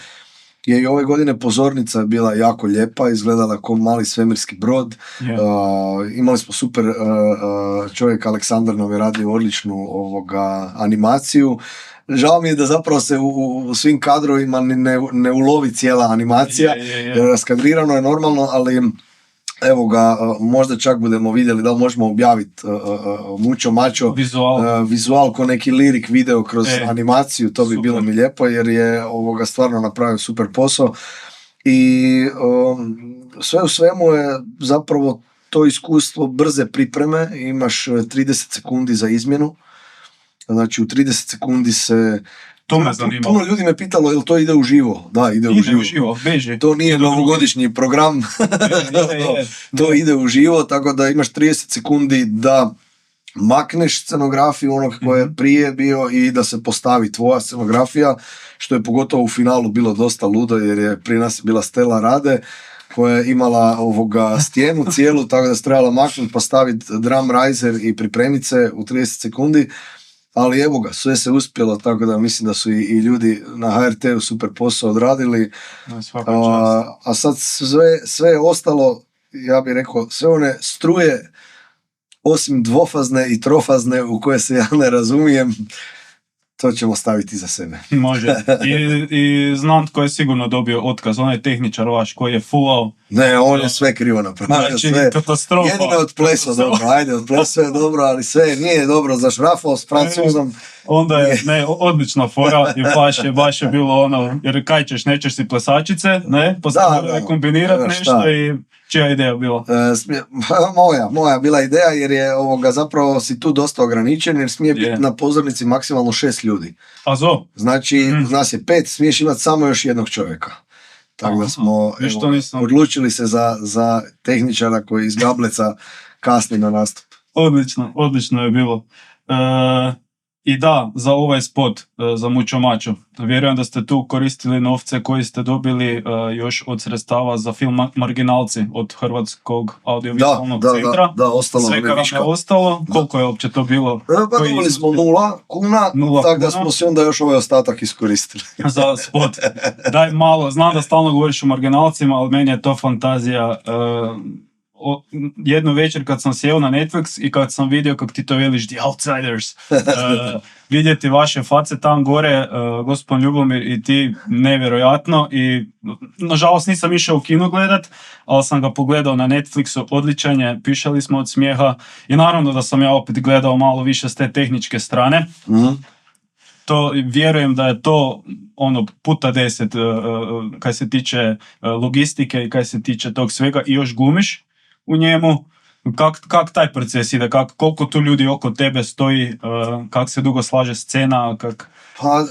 je i ove godine pozornica bila jako lijepa, izgledala kao mali svemirski brod. Imali smo super čovjek, Aleksandar nam je radio odličnu animaciju. Žao mi je da zapravo se u svim kadrovima ne ulovi cijela animacija. Raskadrirano je normalno, ali evo ga, možda čak budemo vidjeli da li možemo objaviti Mucho Macho vizual ko neki lirik video kroz animaciju, to bi super bilo mi lijepo jer je stvarno napravio super posao i sve u svemu je zapravo to iskustvo brze pripreme, imaš 30 sekundi za izmjenu, znači u 30 sekundi se to me zanima. Puno ljudi me pitalo jel to ide uživo. Da, ide uživo. Beži. To nije novogodišnji program. To ide uživo, tako da imaš 30 sekundi da makneš scenografiju onog koje je prije bio i da se postavi tvoja scenografija, što je pogotovo u finalu bilo dosta ludo jer je prije nas bila Stella Rade koja je imala stijenu cijelu, tako da se trebala maknuti, postaviti drum riser i pripremiti se u 30 sekundi. Ali evo ga, sve se uspjelo, tako da mislim da su i ljudi na HRT-u super posao odradili. A sad sve ostalo, ja bih rekao, sve one struje, osim dvofazne i trofazne u koje se ja ne razumijem, to ćemo staviti za sebe. Može. I znam tko je sigurno dobio otkaz, onaj tehničar vaš koji je fulao. Ne, on je sve krivo napravio. Znači, katastrofa. Jedino od plesa dobro, ajde, od plesa je dobro, ali sve nije dobro za šrafo s Francuzom. Onda je, odlična fora i baš je bilo ono, jer kaj ćeš, nećeš si plesačice, ne? Kombinirati nešto i čija ideja bila? Moja bila ideja jer je zapravo si tu dosta ograničen jer smije biti na pozornici maksimalno 6 ljudi. A zo? Znači, nas je 5, smiješ imati samo još jednog čovjeka. Tako da smo odlučili se za tehničara koji iz Gableca kasni na nastup. Odlično je bilo. I da, za ovaj spot, za Mucho Macho, vjerujem da ste tu koristili novce koji ste dobili još od sredstava za film Marginalci od Hrvatskog audiovizualnog centra. Da, ostalo sve kada je ostalo, koliko je uopće to bilo? Pa dobili smo 0 kuna, tako da smo si onda još ovaj ostatak iskoristili. Za spot. Daj malo, znam da stalno govoriš o Marginalcima, ali meni je to fantazija. Jednu večer kad sam sjeo na Netflix i kad sam vidio kako ti to veliš The Outsiders, vidjeti vaše face tam gore, gospodin Ljubomir i ti, nevjerojatno i nažalost nisam išao u kino gledat, ali sam ga pogledao na Netflixu, odličan je, pišali smo od smijeha i naravno da sam ja opet gledao malo više s te tehničke strane. To, vjerujem da je to puta 10 kaj se tiče logistike i kaj se tiče tog svega i još glumiš u njemu. Kak taj proces ide? Koliko tu ljudi oko tebe stoji? Kak se dugo slaže scena? Pa,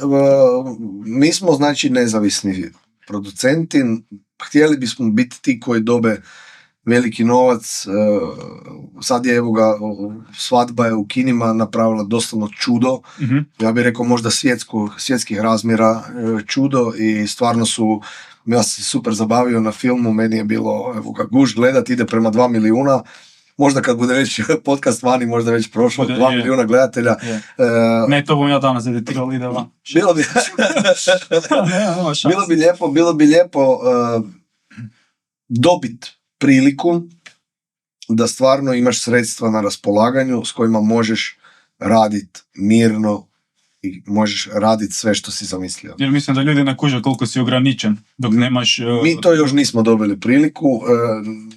mi smo znači nezavisni producenti. Htjeli bismo biti ti koji dobe veliki novac. Sad je svadba je u kinima napravila doslovno čudo. Ja bih rekao možda svjetskih razmjera čudo i stvarno su, ja sam se super zabavio na filmu, meni je bilo guž gledat, ide prema 2 milijuna. Možda kad bude već podcast vani, možda već prošlo 2 milijuna gledatelja. Ne, to bom ja danas editirao ideva. Bilo bi lijepo dobit priliku da stvarno imaš sredstva na raspolaganju s kojima možeš raditi mirno i možeš raditi sve što si zamislio. Jer mislim da ljudi ne kuže koliko si ograničen dok nemaš... Mi to još nismo dobili priliku,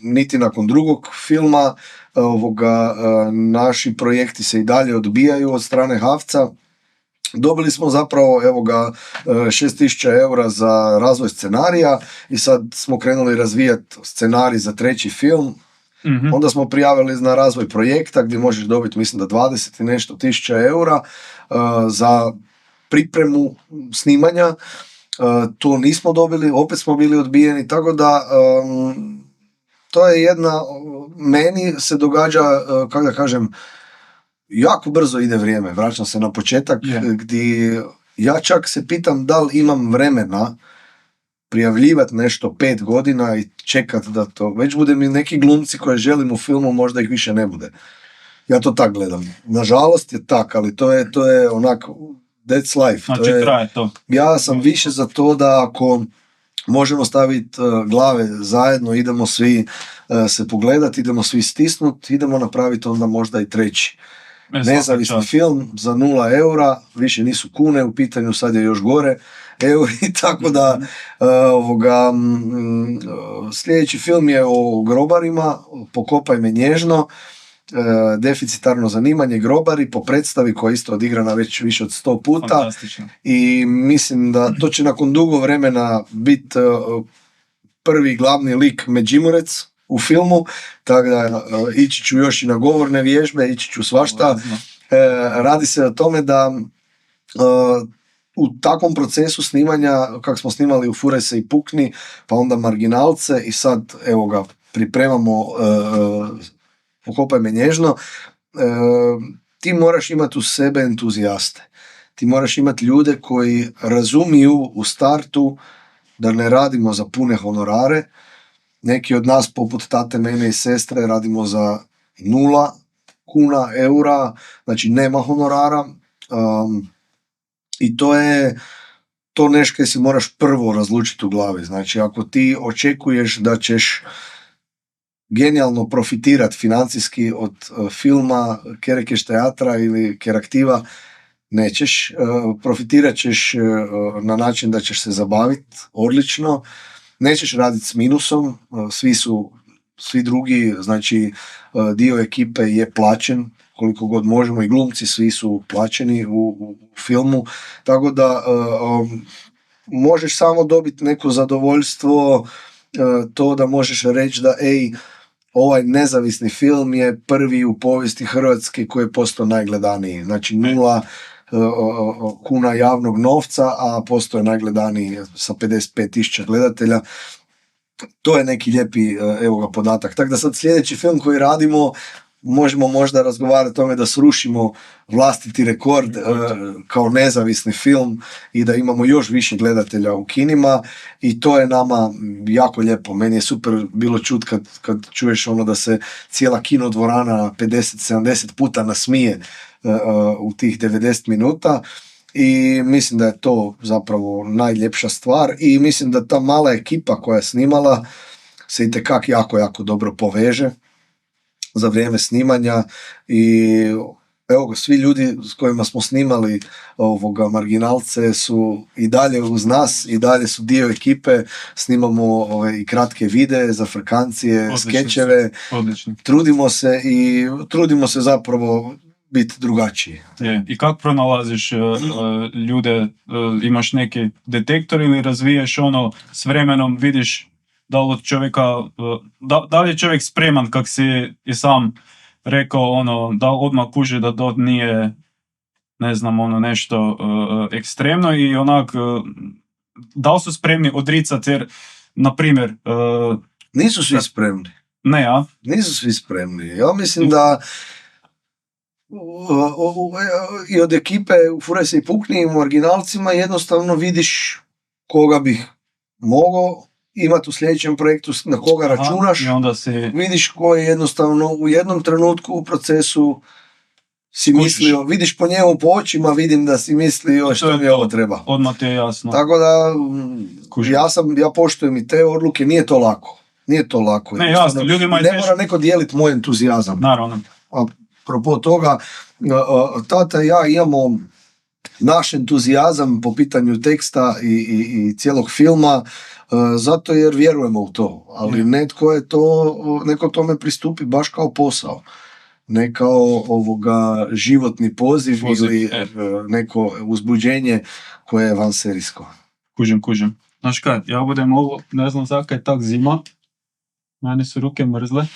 niti nakon drugog filma. Naši projekti se i dalje odbijaju od strane HAVC-a. Dobili smo zapravo 6.000 eura za razvoj scenarija i sad smo krenuli razvijati scenarij za 3. film. Onda smo prijavili na razvoj projekta gdje možeš dobiti mislim da 20 i nešto tisuća eura za pripremu snimanja. To nismo dobili, opet smo bili odbijeni, tako da to je meni se događa, kako da kažem, jako brzo ide vrijeme, vraćam se na početak, gdje ja čak se pitam da li imam vremena prijavljivati nešto 5 godina i čekat da to, već bude mi neki glumci koje želim u filmu, možda ih više ne bude. Ja to tak gledam. Nažalost je tak, ali to je onak, that's life. Znači traje to. Ja sam više za to da ako možemo staviti glave zajedno, idemo svi se pogledati, idemo svi stisnuti, idemo napraviti onda možda i treći. Nezavisni film za 0 eura, više nisu kune u pitanju, sad je još gore euri, tako da sljedeći film je o grobarima, Pokopaj me nježno, deficitarno zanimanje grobari po predstavi koja je isto odigrana već više od 100 puta i mislim da to će nakon dugo vremena biti prvi glavni lik Međimurec u filmu, tako da ići ću još i na govorne vježbe, ići ću svašta. Radi se o tome da u takvom procesu snimanja, kako smo snimali u Furaj se i pukni, pa onda Marginalce i sad evo ga pripremamo Pokopaj me nježno, ti moraš imati u sebe entuzijaste. Ti moraš imati ljude koji razumiju u startu da ne radimo za pune honorare. Neki od nas, poput tate, mene i sestre, radimo za 0 kuna, eura, znači nema honorara. I to je to nešto kaj si moraš prvo razlučiti u glavi. Znači, ako ti očekuješ da ćeš genijalno profitirati financijski od filma, Kerekeš teatra ili Keraktiva, nećeš. Profitirat ćeš na način da ćeš se zabaviti odlično, nećeš raditi s minusom, svi drugi, znači dio ekipe je plaćen, koliko god možemo, i glumci svi su plaćeni u filmu, tako da možeš samo dobiti neko zadovoljstvo, to da možeš reći da ovaj nezavisni film je prvi u povijesti Hrvatske koji je postao najgledaniji. Znači 0 kuna javnog novca, a postao je najgledaniji sa 55.000 gledatelja. To je neki lijepi podatak. Tako da sad sljedeći film koji radimo, možemo možda razgovarati o tome da srušimo vlastiti rekord kao nezavisni film i da imamo još više gledatelja u kinima, i to je nama jako lijepo. Meni je super bilo čut kad čuješ ono da se cijela kinodvorana 50-70 puta nasmije u tih 90 minuta, i mislim da je to zapravo najljepša stvar, i mislim da ta mala ekipa koja je snimala se itekak jako dobro poveže za vrijeme snimanja, i evo, svi ljudi s kojima smo snimali Marginalce su i dalje uz nas, i dalje su dio ekipe, snimamo i kratke videe za frkancije, skečeve, trudimo se zapravo biti drugačiji. I kako pronalaziš ljude, imaš neki detektor ili razviješ ono s vremenom, vidiš da li od čovjeka, da li je čovjek spreman, kak si i sam rekao, ono, da odmah kuže da to nije, ne znam, ono nešto ekstremno, i onak, da li su spremni odricati, jer, na primjer... Nisu svi spremni. Ne, a? Nisu svi spremni. Ja mislim da i od ekipe u Furaj se i pukni, u Marginalcima jednostavno vidiš koga bih mogao imati u sljedećem projektu, na koga računaš, i onda vidiš ko je jednostavno u jednom trenutku u procesu si mislio, vidiš po njemu, po očima, vidim da si mislio što mi ovo treba. Odmah ti je jasno. Tako da ja poštujem i te odluke, nije to lako. Ne, jasno, ljudima ne mora neko dijeliti moj entuzijazam. Naravno. A propos toga, tata i ja imamo naš entuzijazam po pitanju teksta i cijelog filma, zato jer vjerujemo u to, ali neko tome pristupi baš kao posao, ne kao životni poziv ili neko uzbuđenje koje je vanserijsko. Kužim. Znaš kaj, ja budem ovo, ne znam zakaj je tak zima, meni su ruke mrzle.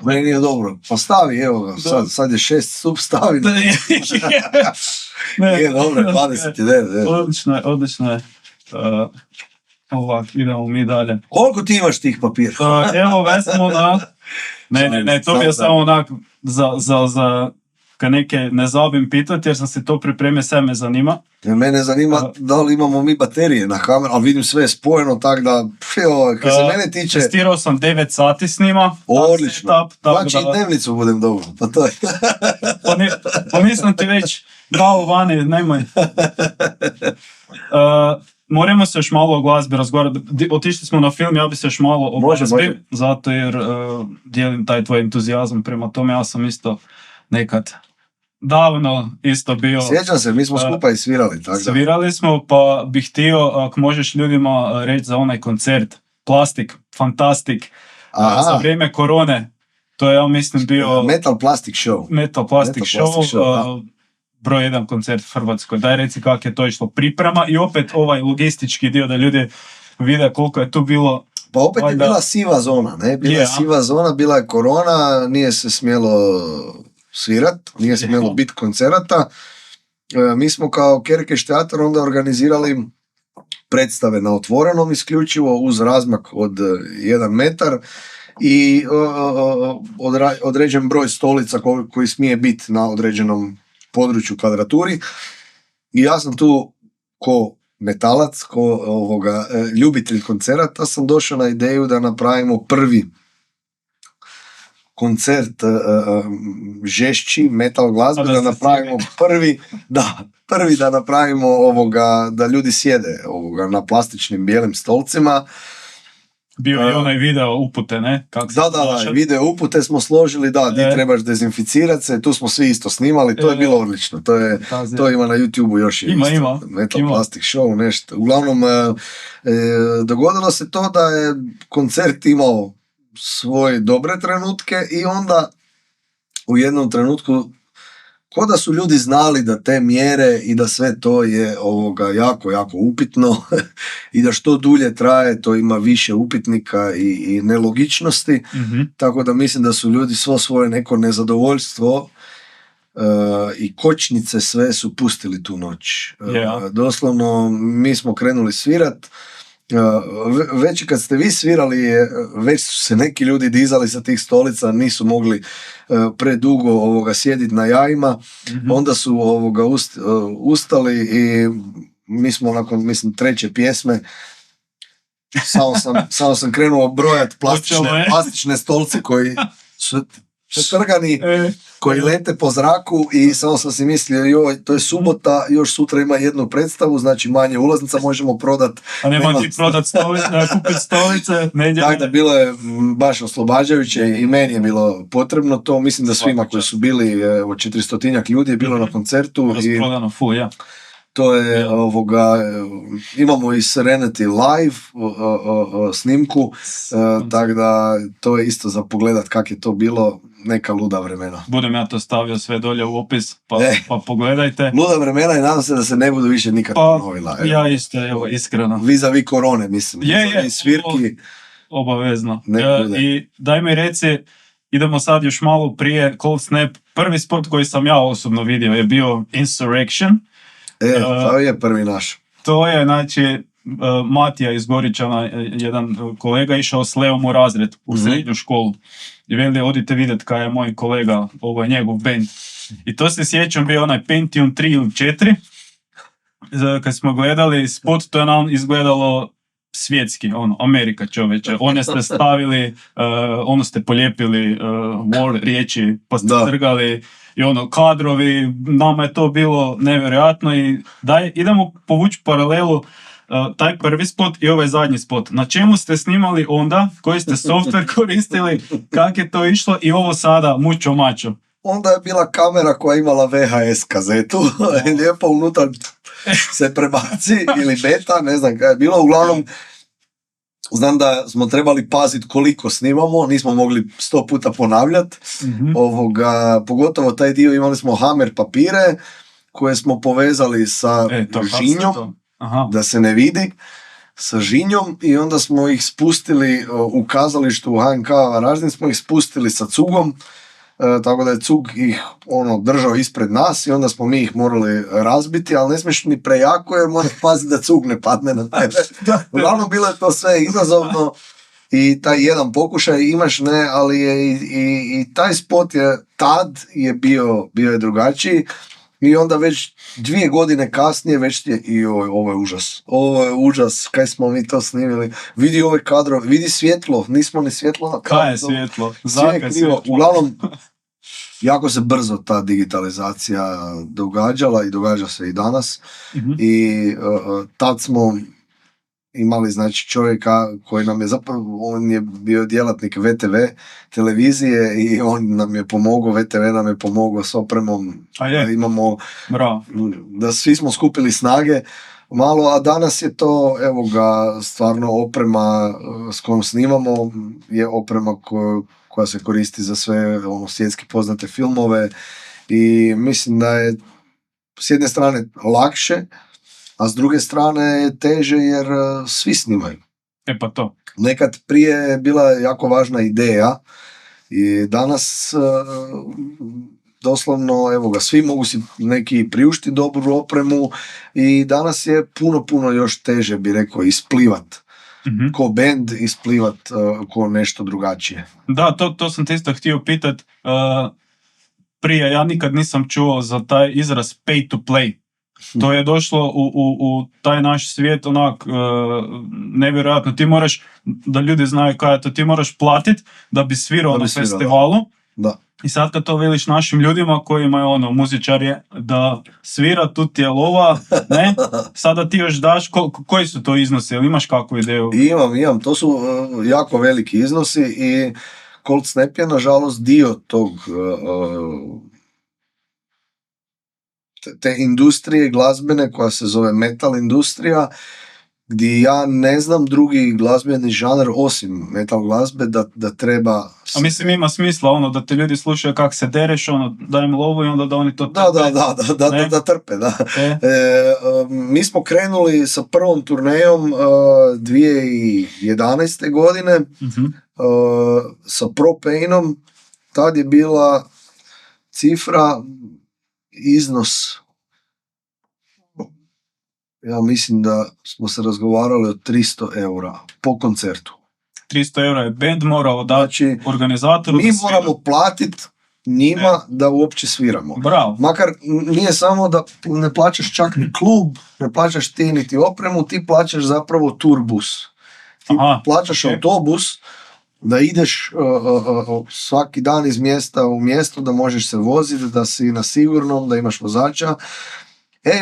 Meni je dobro, pa stavi, evo ga, sad je 6 stup, stavi. Je dobro, 29. Odlično je. Ovak, idemo mi dalje. Koliko ti imaš tih papira? Evo, već smo na... Ne, to mi je samo onak za kad neke ne zabim pitati, jer sam se to pripremio, sve me zanima. Mene zanima da li imamo mi baterije na kameru, ali vidim sve je spojeno, tako da, kad se mene tiče... Testirao sam 9 sati snima. Odlično. Znači da, i dnevnicu budem dobro, pa to je. pa nisam ti već dao vani, nemoj. Moramo se još malo o glazbi razgovarati. Otišli smo na film, ja bi se još malo o glazbi, zato jer dijelim taj tvoj entuzijazam prema tome. Ja sam isto nekad davno isto bio... Sjećam se, mi smo skupa i svirali. Tako da. Svirali smo, pa bih htio, ako možeš ljudima reći za onaj koncert, Plastik, Fantastic, za vrijeme korone. To je, ja mislim, bio... Metal Plastic Show. Metal Plastic Show. Broj 1 koncert u Hrvatskoj. Daj reci kako je to išlo priprema i opet ovaj logistički dio da ljudi vide koliko je tu bilo. Pa opet je bila siva zona, ne? Bila je siva zona, bila je korona, nije se smjelo svirat, nije smjelo biti koncerata. Mi smo kao Kerkeš teatar onda organizirali predstave na otvorenom isključivo uz razmak od 1 metar i određen broj stolica koji smije biti na određenom području, kvadraturi. I ja sam tu ko metalac, ko ljubitelj koncerata, sam došao na ideju da napravimo prvi koncert žešći, metal glazbe, da napravimo prvi da napravimo da ljudi sjede na plastičnim bijelim stolcima. Bio je onaj video upute, ne? Da, video upute smo složili, di trebaš dezinficirati se, tu smo svi isto snimali, to je bilo odlično, to ima na YouTube-u još je isto, Metal Plastic Show, nešto. Uglavnom, dogodilo se to da je koncert imao svoje dobre trenutke i onda u jednom trenutku ko da su ljudi znali da te mjere i da sve to je jako, jako upitno i da što dulje traje, to ima više upitnika i nelogičnosti. Tako da mislim da su ljudi svo svoje neko nezadovoljstvo i kočnice sve su pustili tu noć. Doslovno mi smo krenuli svirat. Već kad ste vi svirali, već su se neki ljudi dizali sa tih stolica, nisu mogli predugo sjediti na jajima, onda su ustali i mi smo nakon, mislim, 3. pjesme samo sam krenuo brojati plastične stolce koji su trgani, koji lete po zraku i samo sam si mislio, joj, to je subota, još sutra ima jednu predstavu, znači manje ulaznica, možemo prodati. A nema ti prodati stolice, kupiti stolice? Tako da bilo je baš oslobađajuće i meni je bilo potrebno to, mislim da svima koji su bili, od 400 ljudi je bilo na koncertu. Rasprodano, To je imamo i Serenity live snimku, tako da to je isto za pogledat kak je to bilo, neka luda vremena. Budem ja to stavio sve dolje u opis, pa pogledajte. Luda vremena i nadam se da se ne budu više nikad ponovila. Ja isto, evo, iskreno. Vis-a-vis korone, mislim. Je, svirki. Obavezno. I daj mi reci, idemo sad još malo prije Cold Snap. Prvi spot koji sam ja osobno vidio je bio Insurrection. To je prvi naš. To je, znači, Matija iz Goričana, jedan kolega, išao s Leom u razred u srednju školu. I veli, odite vidjeti kaj je moj kolega, ovo je njegov band. I to se sjećam, bio onaj Pentium 3 ili 4. Kad smo gledali spot, to je nam izgledalo svjetski, Amerika čoveče. One ste stavili, ste polijepili war riječi, pa ste trgali i kadrovi, nama je to bilo nevjerojatno i idemo povući paralelu taj prvi spot i ovaj zadnji spot. Na čemu ste snimali onda, koji ste software koristili, kak je to išlo i ovo sada, mucho macho? Onda je bila kamera koja je imala VHS kazetu, lijepo unutar se prebaci ili beta, ne znam kaj je bilo, uglavnom znam da smo trebali paziti koliko snimamo, nismo mogli 100 puta ponavljati. Pogotovo taj dio imali smo Hammer papire koje smo povezali sa žinjom, da se ne vidi, sa žinjom i onda smo ih spustili u kazalištu u HNK Varaždin, smo ih spustili sa cugom, tako da je cug ih držao ispred nas i onda smo mi ih morali razbiti, ali ne smiješ ni prejako jer moraš paziti da cug ne padne na tebe. Uglavnom bilo je to sve izazovno, i taj jedan pokušaj imaš, ne, ali je i taj spot je tad je bio je drugačiji i onda već 2 godine kasnije već je i ovo je užas, kaj smo mi to snimili, vidi ove kadrove, vidi svjetlo, nismo ni svjetlo na kadru. Kaj je svjetlo? Sve je krivo. Uglavnom, jako se brzo ta digitalizacija događala i događa se i danas. I tad smo imali znači čovjeka koji nam je zapravo, on je bio djelatnik VTV televizije i on nam je pomogao, VTV nam je pomogao s opremom, da imamo, da svi smo skupili snage malo, a danas je to, evo ga, stvarno oprema s kojom snimamo je oprema koja se koristi za sve svjetski poznate filmove i mislim da je s jedne strane lakše, a s druge strane je teže jer svi snimaju. Pa to. Nekad prije je bila jako važna ideja i danas doslovno, evo ga, svi mogu si neki priuštiti dobru opremu i danas je puno još teže, bi rekao, isplivat. Ko band isplivat ko nešto drugačije. Da, to sam te isto htio pitat. Prije ja nikad nisam čuo za taj izraz pay to play. To je došlo u taj naš svijet onak nevjerojatno. Ti moraš, da ljudi znaju kaj je to, ti moraš platit da bi svirao na festivalu. Da. I sad kad to veliš našim ljudima koji imaju muzičari da svira, tu ti je lova, ne? Sada ti još daš, koji su to iznosi? Ili imaš kakvu ideju? Imam. To su jako veliki iznosi i Cold Snap je nažalost dio tog te industrije glazbene koja se zove metal industrija, gdje ja ne znam drugi glazbeni žanr osim metal glazbe da treba... A mislim ima smisla da te ljudi slušaju kak se dereš, daj im lovu i onda da oni to trpe. Da trpe, da. Mi smo krenuli sa prvom turnejom 2011. godine sa Propainom, tad je bila cifra, iznos, ja mislim da smo se razgovarali o 300 eura po koncertu. 300 eura je band morao dati organizatoru. Mi moramo platiti njima da uopće sviramo. Bravo. Makar nije samo da ne plaćaš čak ni klub, ne plaćaš ti niti opremu, ti plaćaš zapravo turbus. Ti plaćaš autobus da ideš svaki dan iz mjesta u mjesto, da možeš se voziti, da si na sigurnom, da imaš vozača.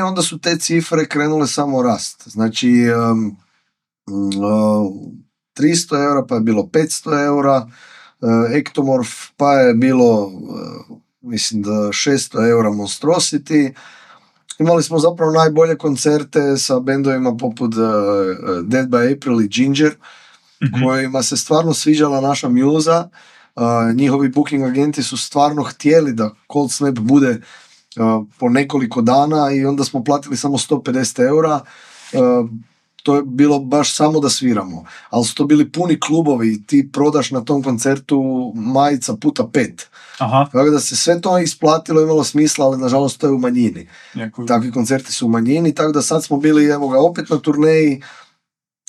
Onda su te cifre krenule samo rast. Znači, 300 eura, pa je bilo 500 eura, Ektomorf, pa je bilo, mislim da 600 eura Monstrosity. Imali smo zapravo najbolje koncerte sa bendovima poput Dead by April i Ginger, kojima se stvarno sviđala naša mjuza. Njihovi booking agenti su stvarno htjeli da Cold Snap bude po nekoliko dana i onda smo platili samo 150 eura. To je bilo baš samo da sviramo. Ali su to bili puni klubovi i ti prodaš na tom koncertu majica puta 5. Tako da se sve to isplatilo, imalo smisla, ali nažalost to je u manjini. Takvi koncerti su u manjini, tako da sad smo bili, evo ga, opet na turneji.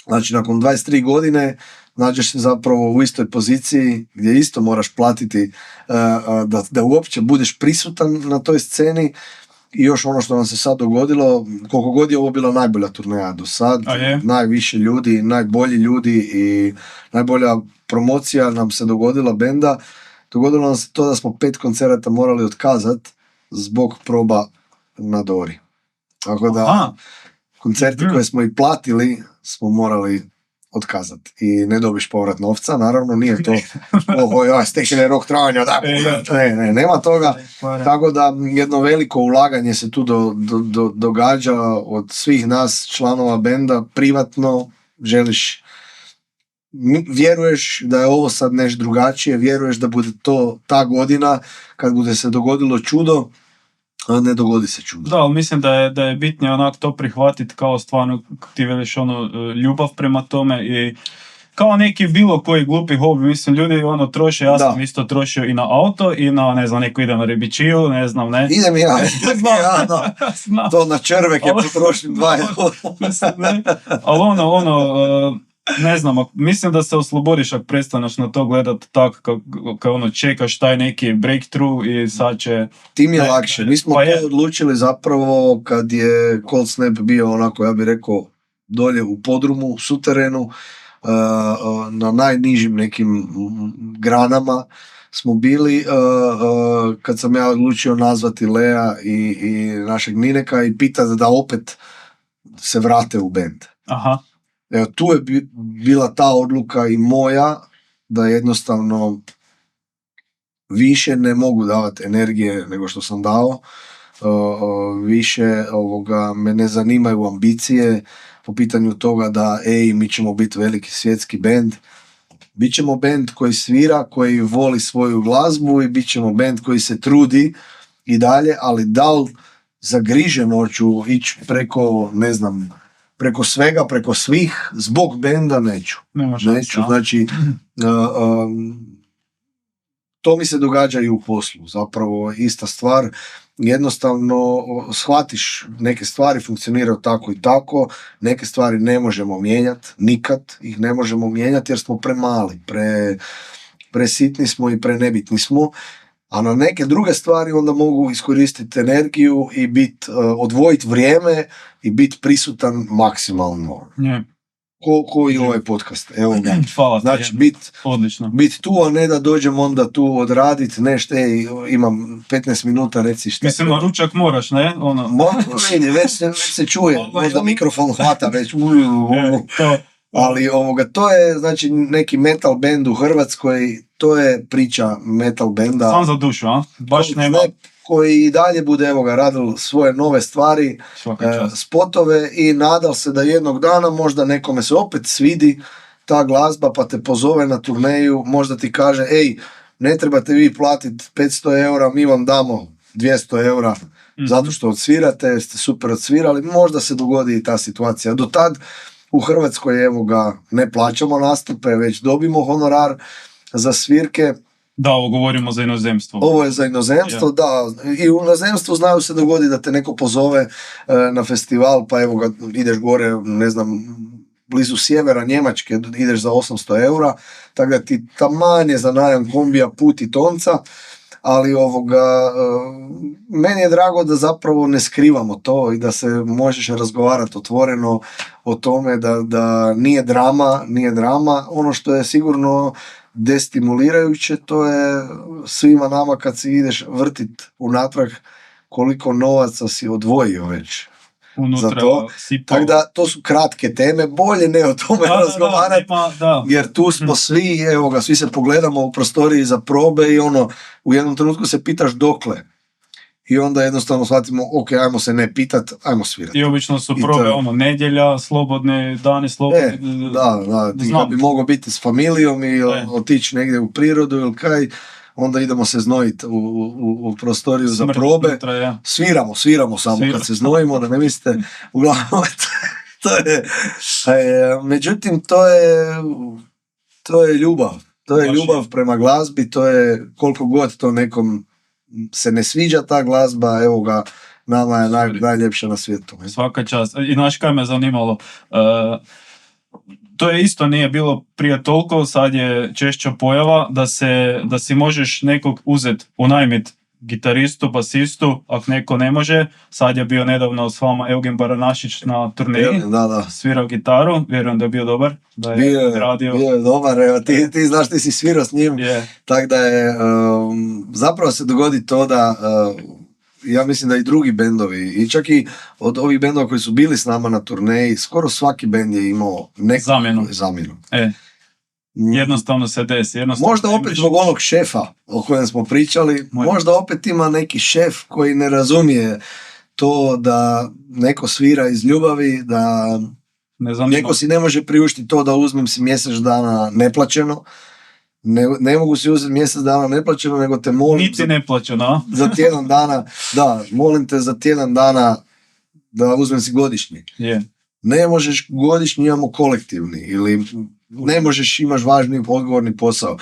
Znači, nakon 23 godine nađeš se zapravo u istoj poziciji gdje isto moraš platiti da uopće budeš prisutan na toj sceni. I još ono što nam se sad dogodilo, koliko god je ovo bila najbolja turneja do sad, najviše ljudi, najbolji ljudi i najbolja promocija nam se dogodila benda. Dogodilo nam se to da smo 5 koncerata morali otkazati zbog proba na Dori. Tako da koncerti koje smo i platili smo morali otkazati i ne dobiš povrat novca, naravno nije to stekne rok trajanja, ne, nema toga, tako da jedno veliko ulaganje se tu događa od svih nas članova benda, privatno želiš, vjeruješ da je ovo sad nešto drugačije, vjeruješ da bude to ta godina kad bude se dogodilo čudo, a ne dogodi se čudo. Da, ali mislim da je bitnije onak to prihvatiti kao stvarno, ti veliš ljubav prema tome i kao neki bilo koji glupi hobi, mislim, ljudi troše, ja sam isto trošio i na auto i na, ne znam, neko ide na ribičiju, ne znam, ne. Idem ja, to na červek je potrošim 2 eura. Ali ne znam, mislim da se oslobodiš ako prestaneš na to gledat tak kao ono čekaš taj neki breakthrough i sad će... Tim je lakše. Mi smo to odlučili zapravo kad je Cold Snap bio onako, ja bih rekao, dolje u podrumu, u suterenu, na najnižim nekim granama smo bili, kad sam ja odlučio nazvati Lea i našeg Nineka i pitati da opet se vrate u band. Aha. Evo, tu je bila ta odluka i moja da jednostavno više ne mogu davati energije nego što sam dao. Više me ne zanimaju ambicije po pitanju toga da mi ćemo biti veliki svjetski band. Bićemo band koji svira, koji voli svoju glazbu i bit ćemo band koji se trudi i dalje, ali da li zagriženoću ići preko, ne znam, preko svega, preko svih, zbog benda neću. Neću, znači to mi se događa i u poslu, zapravo ista stvar. Jednostavno shvatiš neke stvari funkcioniraju tako i tako, neke stvari ne možemo mijenjati, nikad ih ne možemo mijenjati jer smo premali, presitni smo i prenebitni smo, a na neke druge stvari onda mogu iskoristiti energiju i odvojiti vrijeme i biti prisutan maksimalno. Yeah. Ko i ovaj podcast. Evo ga. Hvala. Znači, odlično. Bit tu, a ne da dođem onda tu odraditi nešto, imam 15 minuta, reci šta. Mislim, na ručak moraš, ne? Već se čuje, možda mikrofon hvata već. Ali to je, znači, neki metal band u Hrvatskoj, to je priča metal benda. Sam za dušu, a? Baš nema... koji i dalje bude radil svoje nove stvari, spotove i nadal se da jednog dana možda nekome se opet svidi ta glazba pa te pozove na turneju, možda ti kaže ne trebate vi platiti 500 eura, mi vam damo 200 eura zato što odsvirate, ste super odsvirali, možda se dogodi i ta situacija. Do tad u Hrvatskoj ne plaćamo nastupe, već dobimo honorar za svirke. Da, ovo govorimo za inozemstvo. Ovo je za inozemstvo, da. I u inozemstvu znaju se dogodi da te neko pozove na festival, pa ideš gore, ne znam, blizu sjevera Njemačke, ideš za 800 eura, tako da ti taman je za najam kombija put i tonca, ali meni je drago da zapravo ne skrivamo to i da se možeš razgovarati otvoreno o tome da nije drama. Ono što je sigurno destimulirajuće, to je svima nama kad si ideš vrtit unatrag koliko novaca si odvojio već unutra, za to. Tako da to su kratke teme, bolje ne o tome razgovarati, jer tu smo svi, svi se pogledamo u prostoriji za probe i u jednom trenutku se pitaš dokle. I onda jednostavno shvatimo, ok, ajmo se ne pitat, ajmo svirati. I obično su probe, nedjelja, slobodne dani, slobodne... Da, ti kad bi mogao biti s familijom i otići negdje u prirodu ili kaj, onda idemo se znojiti u prostoriju za probe. Unutra, sviramo samo kad se znojimo, da ne mislite, uglavnom to je... Međutim, to je ljubav. To je ljubav prema glazbi, to je koliko god to nekom se ne sviđa ta glazba, nama je najljepša na svijetu. Svaka čast. I znaš kaj me zanimalo, to je isto nije bilo prije toliko, sad je češća pojava da si možeš nekog uzeti, unajmit gitaristu, basistu, ako neko ne može. Sad je bio nedavno s vama Eugen Baranašić na turneji, svirao gitaru, vjerujem da je bio dobar. Da je radio. Bio je dobar, evo, ti znaš, ti si svirao s njim, tako da je, zapravo se dogodi to da, ja mislim da i drugi bendovi, i čak i od ovih bendova koji su bili s nama na turneji, skoro svaki bend je imao neku zamjenu. Jednostavno se desi. Možda opet zbog onog šefa o kojem smo pričali, možda opet ima neki šef koji ne razumije to da neko svira iz ljubavi, da neko si ne može priuštiti to da uzmem si mjesec dana neplaćeno. Ne mogu si uzeti mjesec dana neplaćeno, nego te molim niti neplaćeno za tjedan dana, molim te za tjedan dana da uzmem si godišnji. Ne možeš godišnji, imamo kolektivni, ili ne možeš, imaš važni odgovorni posao.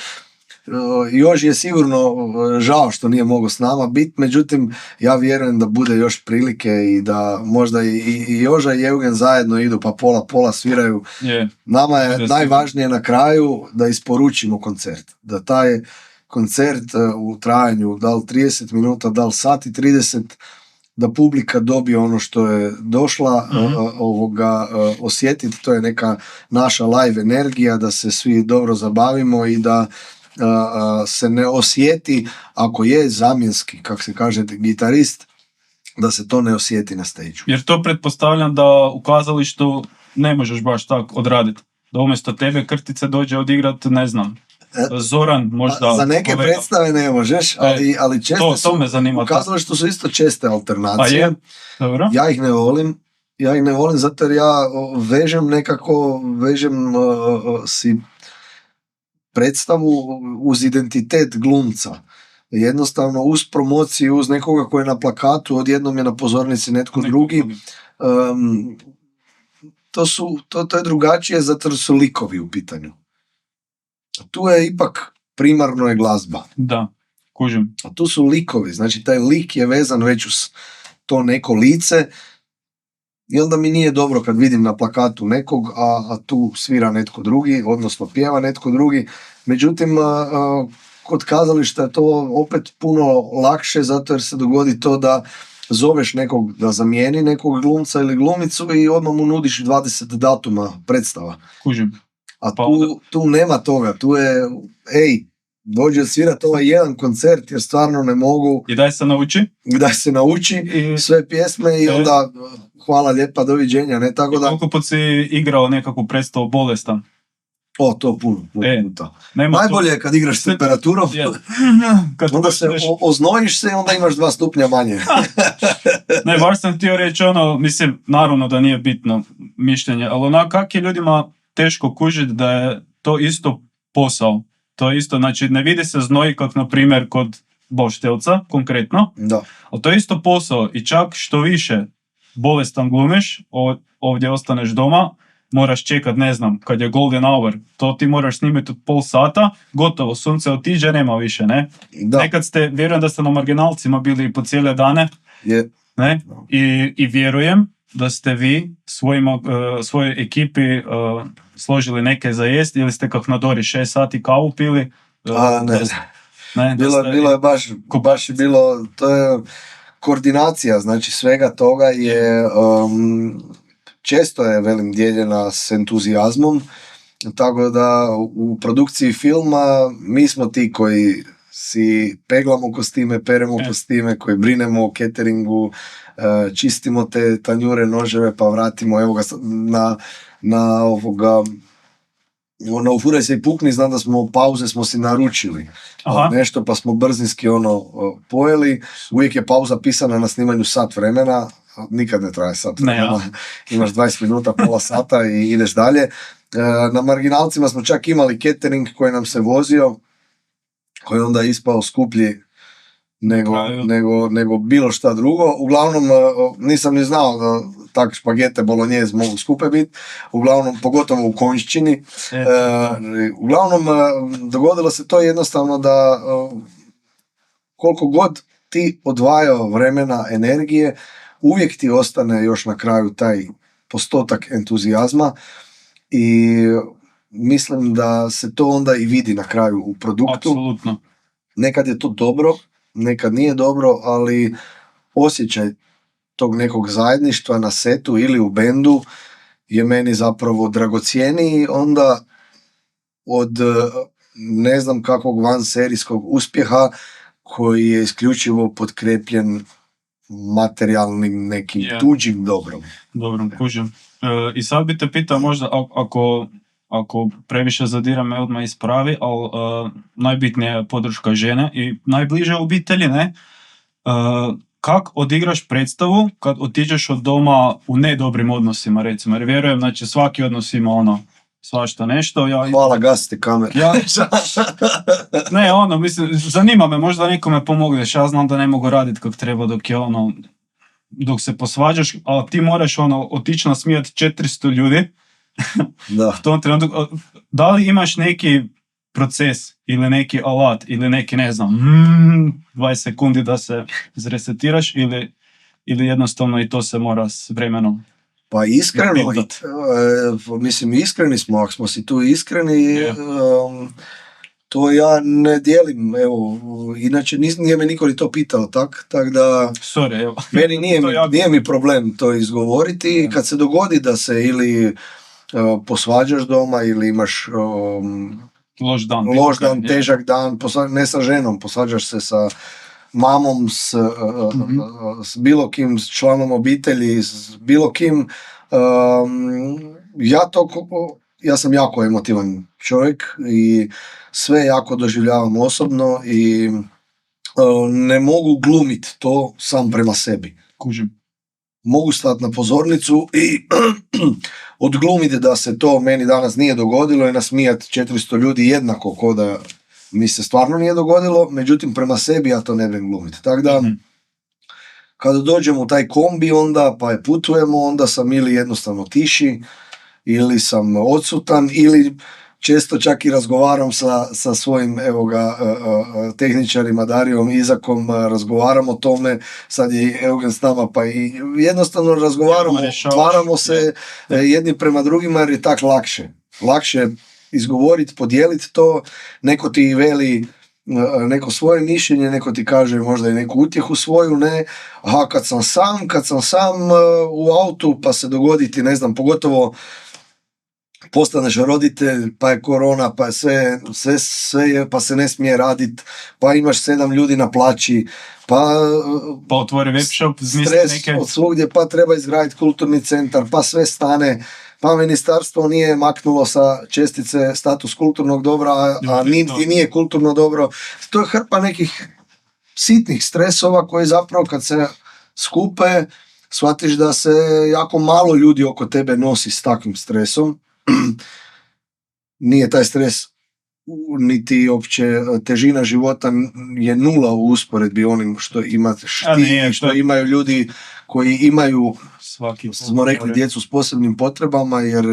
Još je sigurno žao što nije mogao s nama biti, međutim ja vjerujem da bude još prilike i da možda i Joža i Eugen zajedno idu pa pola sviraju. Nama je najvažnije na kraju da isporučimo koncert, da taj koncert u trajanju da li 30 minuta, da li sat i 30, da publika dobije ono što je došla osjetiti, to je neka naša live energija, da se svi dobro zabavimo i da se ne osjeti, ako je zamjenski, kako se kaže, gitarist, da se to ne osjeti na stage. Jer to pretpostavljam da u kazalištu ne možeš baš tako odraditi. Da umjesto tebe Krtice dođe odigrat, ne znam, Zoran možda... Za neke kolega. Predstave ne možeš, ali česte to me zanima. U kazalištu su isto česte alternacije. A je? Dobro. Ja ih ne volim zato jer ja vežem si predstavu uz identitet glumca. Jednostavno uz promociju, uz nekoga koji je na plakatu, odjednom je na pozornici netko drugi. To je drugačije zato jer su likovi u pitanju. Tu je ipak primarno je glazba. Da, kužim. A tu su likovi, znači taj lik je vezan već uz to neko lice i onda mi nije dobro kad vidim na plakatu nekog, a tu svira netko drugi, odnosno pjeva netko drugi. Međutim, kod kazališta je to opet puno lakše zato jer se dogodi to da zoveš nekog da zamijeni nekog glumca ili glumicu i odmah mu nudiš 20 datuma predstava. Kužim. A tu nema toga, tu je, dođe svirati ovaj jedan koncert jer stvarno ne mogu. I daj se nauči. Sve pjesme i onda hvala lijepa, doviđenja. Ne, tako da... Koliko put si igrao nekakvu predstavu Bolestan? To puno puta. Najbolje je kad igraš s temperaturom, onda se oznojiš se i onda imaš 2 stupnja manje. Ne, baš sam htio reći mislim, naravno da nije bitno mišljenje, ali kak je ljudima teško kužiti da je to isto posao. To je isto, znači ne vidi se znoj kak na primjer kod Boštelca, konkretno, da. Ali to je isto posao i čak što više bolestan glumiš, ovdje ostaneš doma, moraš čekat, ne znam, kad je golden hour, to ti moraš snimiti od pol sata, gotovo, sunce otiđe, nema više, ne? Da. Nekad vjerujem da ste na marginalcima bili po cijele dane, ne? I vjerujem da ste vi svojoj ekipi složili neke za jest ili ste kak na Dori 6 sati kavu pili? Ne, bilo je baš bilo, to je koordinacija, znači svega toga je često je, velim, dijeljena s entuzijazmom, tako da u produkciji filma mi smo ti koji si peglamo kostime, peremo kostime, koji brinemo o cateringu, čistimo te tanjure, noževe, pa vratimo, evo ga, na ufuraj se i pukni, znam da smo pauze smo si naručili. Nešto, pa smo brzinski pojeli, uvijek je pauza pisana na snimanju sat vremena, nikad ne traje sat vremena, imaš 20 minuta, pola sata i ideš dalje. Na marginalcima smo čak imali catering koji nam se vozio, koji onda je ispao skuplji nego bilo šta drugo. Uglavnom, nisam ni znao da tak špagete bolognese mogu skupe biti, uglavnom, pogotovo u Konjšćini. Uglavnom, dogodilo se to jednostavno da koliko god ti odvajao vremena, energije, uvijek ti ostane još na kraju taj postotak entuzijazma i mislim da se to onda i vidi na kraju u produktu. Apsolutno. Nekad je to dobro, nekad nije dobro, ali osjećaj tog nekog zajedništva na setu ili u bendu je meni zapravo dragocjeniji onda od ne znam kakvog vanserijskog uspjeha koji je isključivo potkrepljen materijalnim nekim tuđim dobrom. Dobrom, kužim. I sad bi te pitao možda, ako previše zadira me odmah ispravi, ali najbitnija je podrška žene i najbliže obitelji, ne? Kak odigraš predstavu kad otiđeš od doma u nedobrim odnosima, recimo? Jer vjerujem, znači svaki odnos ima svašta nešto. Hvala, gasite kameru. Mislim, zanima me, možda nekome pomogneš, ja znam da ne mogu raditi kako treba dok se posvađaš, a ti moraš otići nasmijati 400 ljudi. Da. Da li imaš neki proces ili neki alat ili neki, ne znam, 20 sekundi da se izresetiraš ili jednostavno i to se mora s vremenom? Pa iskreno, Nabildat. mislim iskreni smo, ako smo si tu iskreni, Je. to ja ne dijelim, evo, inače nije me niko ni to pitao, tak da Sorry, evo. meni nije mi problem to izgovoriti. Je. Kad se dogodi da se ili posvađaš doma ili imaš Loš dan. loš dan, Je. težak dan, ne sa ženom, posvađaš se sa mamom, s bilo kim, s članom obitelji, s bilo kim, ja sam jako emotivan čovjek i sve jako doživljavam osobno i ne mogu glumiti to sam prema sebi. Kužim. Mogu stati na pozornicu i odglumiti da se to meni danas nije dogodilo i nasmijati 400 ljudi jednako ko da mi se stvarno nije dogodilo, međutim prema sebi ja to ne bih glumiti. Tako da, kada dođemo u taj kombi onda pa je putujemo, onda sam ili jednostavno tiši, ili sam odsutan, ili često čak i razgovaram sa svojim tehničarima Darijom, Izakom, razgovaram o tome, sad je Eugen s nama, pa i jednostavno razgovaramo, otvaramo se jedni prema drugima jer je tak lakše izgovoriti, podijeliti to, neko ti veli neko svoje mišljenje, neko ti kaže možda i neku utjehu svoju, ne, a kad sam sam u autu pa se dogodi ti, ne znam, pogotovo postaneš roditelj, pa je korona, pa je sve je, pa se ne smije raditi, pa imaš 7 ljudi na plaći, pa otvori web shop, stres neke... od svugdje, pa treba izgraditi kulturni centar, pa sve stane, pa ministarstvo nije maknulo sa čestice status kulturnog dobra, a nije kulturno dobro. To je hrpa nekih sitnih stresova koji zapravo kad se skupe, shvatiš da se jako malo ljudi oko tebe nosi s takvim stresom. Nije taj stres niti opće težina života je nula u usporedbi onim što što imaju ljudi koji imaju, smo rekli, djecu s posebnim potrebama, jer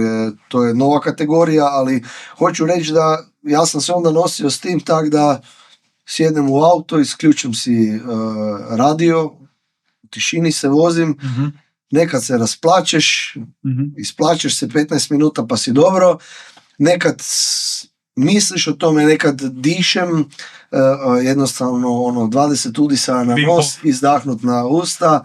to je nova kategorija, ali hoću reći da ja sam se onda nosio s tim tak da sjednem u auto, isključim si radio, u tišini se vozim, nekad se rasplačeš, isplačeš se 15 minuta pa si dobro, nekad misliš o tome, nekad dišem, jednostavno 20 udisa na nos, izdahnut na usta.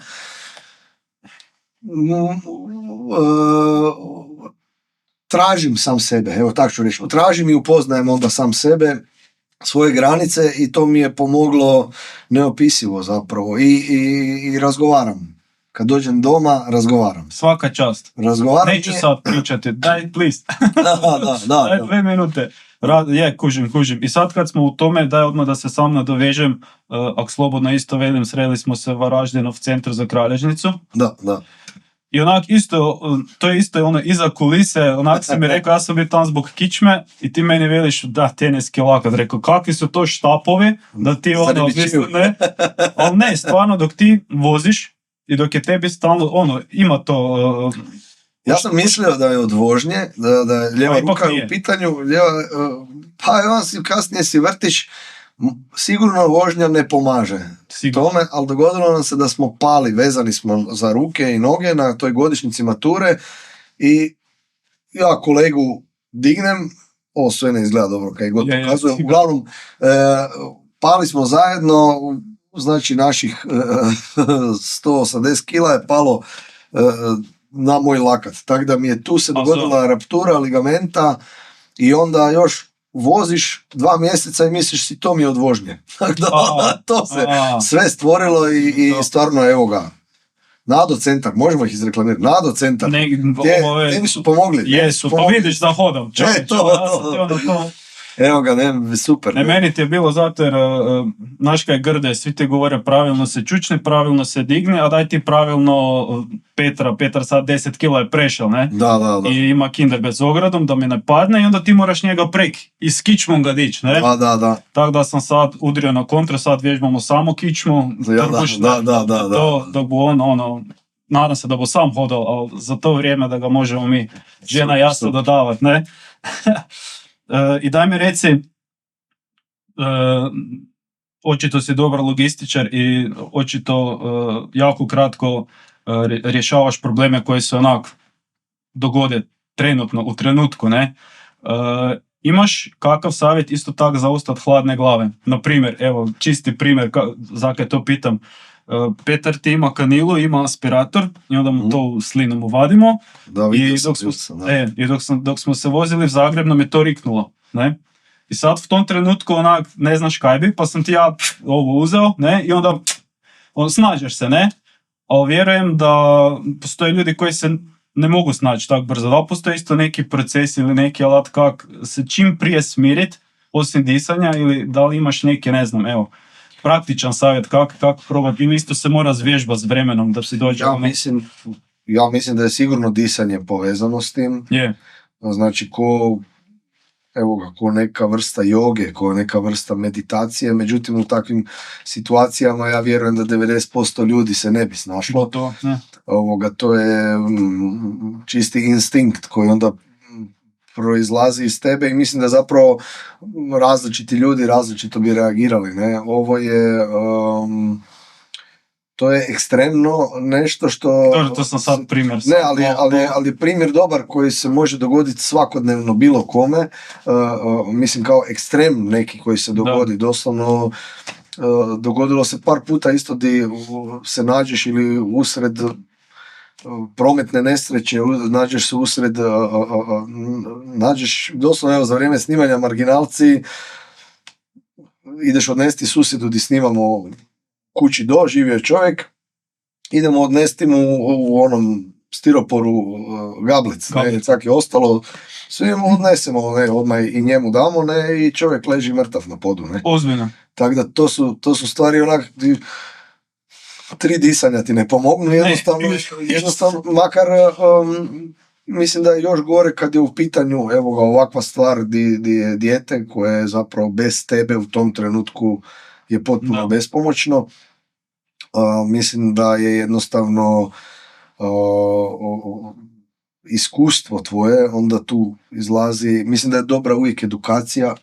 Tražim sam sebe, evo tako ću reći, tražim i upoznajem onda sam sebe, svoje granice i to mi je pomoglo neopisivo zapravo i razgovaram. Kad dođem doma, razgovaram. Svaka čast. Razgovaram. Neću sad pričati, daj please. Da. Daj 2 minute. Kužim. I sad kad smo u tome, daj odmah da se sam nadovežem, ako slobodno isto velim, sreli smo se u Varaždinu v centru za kralježnicu. Da. I onak isto, to je isto ono iza kulise, onak si mi rekao, ja sam bio tam zbog kičme i ti meni veliš da teniski lakat. Rekao, kakvi su to štapovi, da ti ne. Ali ne, stvarno dok ti voziš i dok je tebi stalno, ima to... Ja sam mislio da je od vožnje, da je lijeva ruka u pitanju, kasnije si vrtiš, sigurno vožnja ne pomaže tome, ali dogodilo nam se da smo pali, vezani smo za ruke i noge na toj godišnjici mature i ja kolegu dignem, ovo sve ne izgleda dobro kaj god pokazujem, uglavnom pali smo zajedno, znači naših 180 kila je palo na moj lakat, tako da mi je tu se dogodila raptura ligamenta i onda još voziš 2 mjeseca i misliš si to mi je od vožnje. To se sve stvorilo i stvarno evo ga. Nado centar, možemo ih izreklamirati. Nado centar. Gdje mi su pomogli? Jesu, pa vidiš da hodam. Evo ga, super. Meni ti je bilo zato jer, znaš kaj grde, svi ti govore pravilno se čučne, pravilno se digne, a daj ti pravilno Petar sad 10 kila je prešao, ne? Da. I ima kinder bez ogradom da mi ne padne i onda ti moraš njega prek i s kičmom ga dići, ne? Da. Tako da sam sad udrio na kontra, sad vježbamo samo kičmu. Da. Dok bu nadam se da bo sam hodal, ali za to vrijeme da ga možemo mi žena jasno dodavati, ne? I daj mi reci, očito si dobar logističar i očito jako kratko rješavaš probleme koji se onak dogode trenutno, u trenutku, ne? Imaš kakav savjet isto tako za ostat hladne glave? Na primjer, evo, čisti primjer, zakaj to pitam. Petar ti ima kanilu, ima aspirator i onda mu to slinom uvadimo. Da, vidio sam, dok smo se vozili u Zagreb nam je to riknulo, ne? I sad u tom trenutku onak ne znaš kaj bi, pa sam ti ja ovo uzeo, ne? I onda snađeš se, ne? Ali vjerujem da postoje ljudi koji se ne mogu snaći tako brzo. Da postoji isto neki proces ili neki alat kako se čim prije smiriti, osim disanja, ili da li imaš neki, ne znam, evo, praktičan savjet kako probati, ili isto se mora zvježbati s vremenom da se dođe. Ja mislim da je sigurno disanje povezano s tim. Yeah. Znači, ko neka vrsta joge, ko neka vrsta meditacije, međutim u takvim situacijama ja vjerujem da 90% ljudi se ne bi snašlo. To je čisti instinkt koji onda proizlazi iz tebe i mislim da zapravo različiti ljudi različito bi reagirali. Ne? Ovo je to je ekstremno nešto što... To sam sad primjer. Ne, ali primjer dobar koji se može dogoditi svakodnevno bilo kome, mislim kao ekstrem neki koji se dogodi, doslovno dogodilo se par puta isto di se nađeš ili usred prometne nesreće, nađeš se usred, nađeš doslovno evo za vrijeme snimanja Marginalci, ideš odnesti susjedu di snimamo kući živio je čovjek, idemo odnesti mu u onom stiroporu gablic, ne, cak je ostalo, svi mu odnesemo, ne, odmah i njemu damo, ne, i čovjek leži mrtav na podu, ne. Ozbiljno. Tako da to su stvari onak, 3 disanja ti ne pomognu, jednostavno makar mislim da je još gore kad je u pitanju evo ga ovakva stvar di je dijete koje je zapravo bez tebe u tom trenutku je potpuno bespomoćno. Mislim da je jednostavno iskustvo tvoje, onda tu izlazi, mislim da je dobra uvijek edukacija.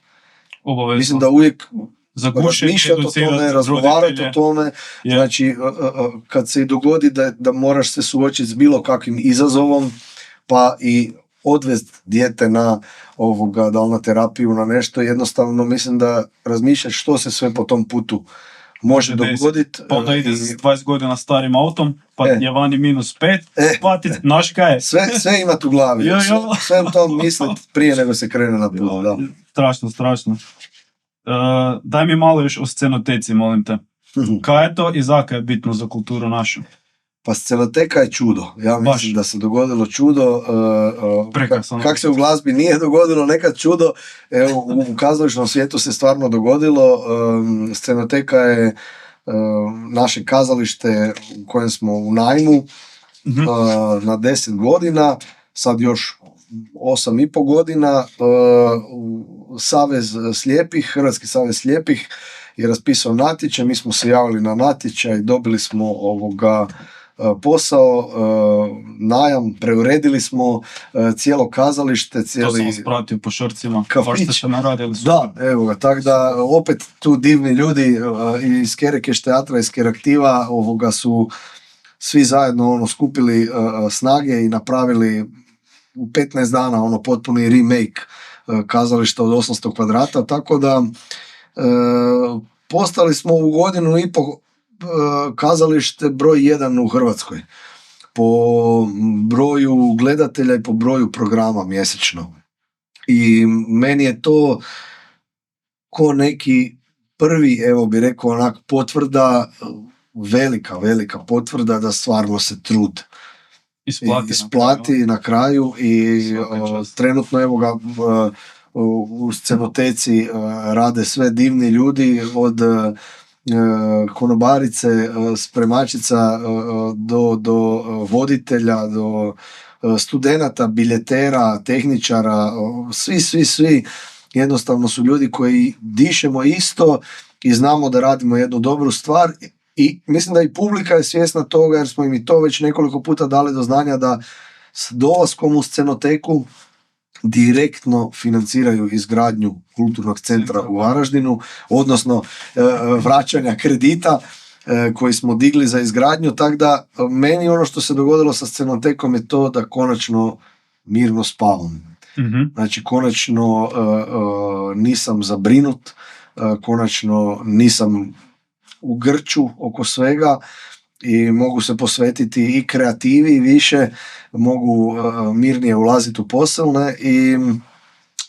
Obavezno. Mislim da uvijek razmišljati o tome, razgovarati o tome, znači kad se i dogodi da moraš se suočiti s bilo kakvim izazovom, pa i odvesti dijete na da li na terapiju, na nešto, jednostavno mislim da razmišljati što se sve po tom putu može dogoditi. Pa da ide s 20 godina starim autom, pa je vani -5, platit, znaš kaj je. Sve imat u glavi, sve to mislit prije nego se krene na put. Strašno. Daj mi malo još o scenoteci, molim te. Kaj je to i zakaj je bitno za kulturu našu? Pa scenoteka je čudo. Ja mislim da se dogodilo čudo. Kak se u glazbi nije dogodilo nekad čudo, evo, u kazališnom svijetu se stvarno dogodilo. Scenoteka je naše kazalište u kojem smo u najmu na 10 godina, sad još 8,5 godina. Savez slijepih, Hrvatski savez slijepih je raspisao natječaj, mi smo se javili na natječaj, dobili smo posao, najam, preuredili smo cijelo kazalište, to sam spratio po šorcima, kafić. Naradili su. Da, evo ga, tako da opet tu divni ljudi iz Kerekeš teatra, iz Keraktiva su svi zajedno skupili snage i napravili u 15 dana potpuni remake kazališta od 800 kvadrata, tako da postali smo u 1.5 godinu kazalište broj 1 u Hrvatskoj po broju gledatelja i po broju programa mjesečno. I meni je to ko neki prvi, evo bi rekao, onak potvrda, velika potvrda da stvarno se trud isplati na kraju i trenutno evo ga u scenoteci rade sve divni ljudi od konobarice, spremačica do voditelja, do studenata, biljetera, tehničara, svi jednostavno su ljudi koji dišemo isto i znamo da radimo jednu dobru stvar i mislim da i publika je svjesna toga jer smo im i to već nekoliko puta dali do znanja da s dolaskom u scenoteku direktno financiraju izgradnju kulturnog centra u Varaždinu, odnosno vraćanja kredita koji smo digli za izgradnju, tako da meni ono što se dogodilo sa Scenotekom je to da konačno mirno spavam. Znači, konačno nisam zabrinut, konačno nisam u grču oko svega i mogu se posvetiti i kreativi više, mogu mirnije ulaziti u poslovne i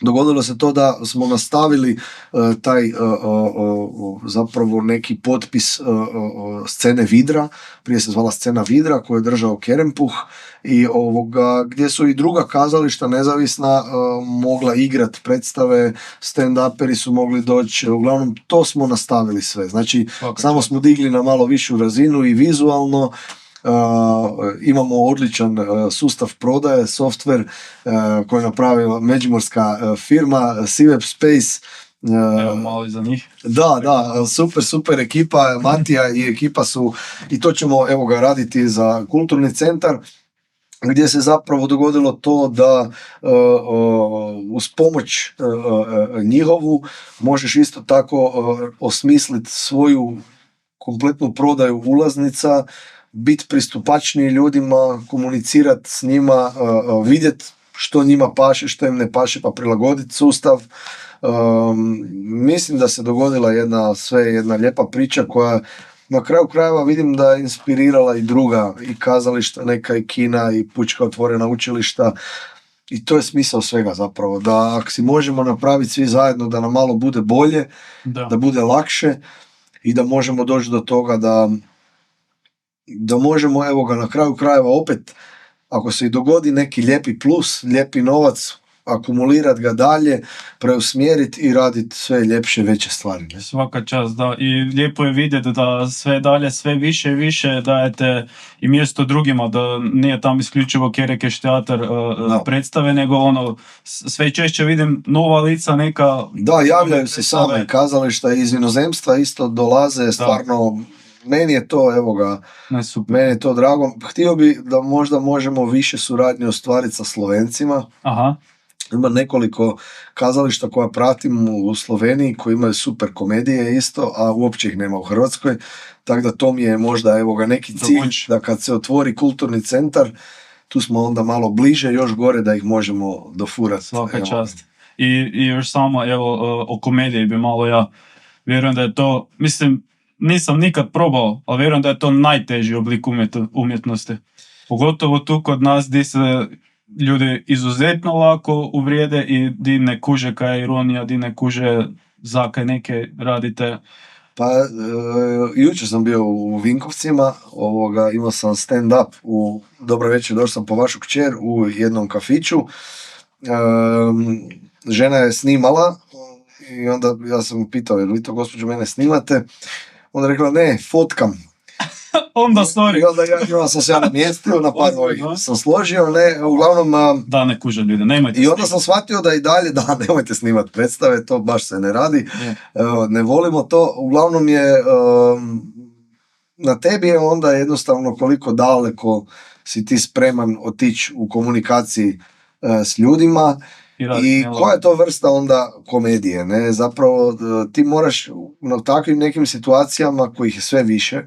dogodilo se to da smo nastavili taj zapravo neki potpis scene Vidra, prije se zvala scena Vidra koju je držao Kerempuh i gdje su i druga kazališta nezavisna mogla igrat predstave, stand-uperi su mogli doći, uglavnom to smo nastavili sve, znači samo smo digli na malo višu razinu i vizualno. Imamo odličan sustav prodaje, software koji je napravila međimurska firma C-Web Space. Evo malo iza njih. Da, super ekipa, Matija i ekipa su, i to ćemo evo ga raditi za kulturni centar, gdje se zapravo dogodilo to da uz pomoć njihovu možeš isto tako osmisliti svoju kompletnu prodaju ulaznica, biti pristupačniji ljudima, komunicirati s njima, vidjeti što njima paše, što im ne paše, pa prilagoditi sustav. Mislim da se dogodila jedna lijepa priča koja na kraju krajeva vidim da je inspirirala i druga, i kazališta, neka i kina, i pučka otvorena učilišta. I to je smisao svega zapravo, da ako si možemo napraviti svi zajedno da nam malo bude bolje, da bude lakše i da možemo doći do toga da možemo, evo ga, na kraju krajeva opet, ako se i dogodi neki lijepi plus, lijepi novac, akumulirati ga dalje, preusmjeriti i raditi sve ljepše, veće stvari. Ne? Svaka čast, da. I lijepo je vidjeti da sve dalje, sve više i više dajete i mjesto drugima, da nije tam isključivo Kerekeš teatar predstave, nego sve češće vidim nova lica neka... Da, javljaju se same kazališta iz inozemstva, isto dolaze, stvarno... Meni je to, evo ga, meni je to drago. Htio bi da možda možemo više suradnje ostvariti sa Slovencima. Aha. Ima nekoliko kazališta koja pratim u Sloveniji koji imaju super komedije isto, a uopće ih nema u Hrvatskoj. Tako da to mi je možda, evo ga, neki cilj da kad se otvori kulturni centar, tu smo onda malo bliže, još gore da ih možemo dofurati. Svaka čast. I još samo, evo, o komediji bi malo ja vjerujem da je to, mislim, nisam nikad probao, ali vjerujem da je to najteži oblik umjetnosti. Pogotovo tu kod nas gdje se ljudi izuzetno lako uvrijede i di ne kuže kaj je ironija, di ne kuže za kaj neke radite. Pa, jučer sam bio u Vinkovcima, imao sam stand-up u Dobro večer, došao sam po vašu kćer u jednom kafiću. Žena je snimala i onda ja sam pitao, jel vi to gospođo mene snimate? Onda je rekla, ne, fotkam. Onda sorry. I onda sam se namjestio, na par ovih sam složio, ne, uglavnom... Da, ne kuže ljude, nemojte. I onda sam shvatio da i dalje, da, nemojte snimati predstave, to baš se ne radi, ne volimo to. Uglavnom je, na tebi je onda jednostavno koliko daleko si ti spreman otići u komunikaciji s ljudima. I koja je to vrsta onda komedije, ne? Zapravo ti moraš na takvim nekim situacijama kojih je sve više,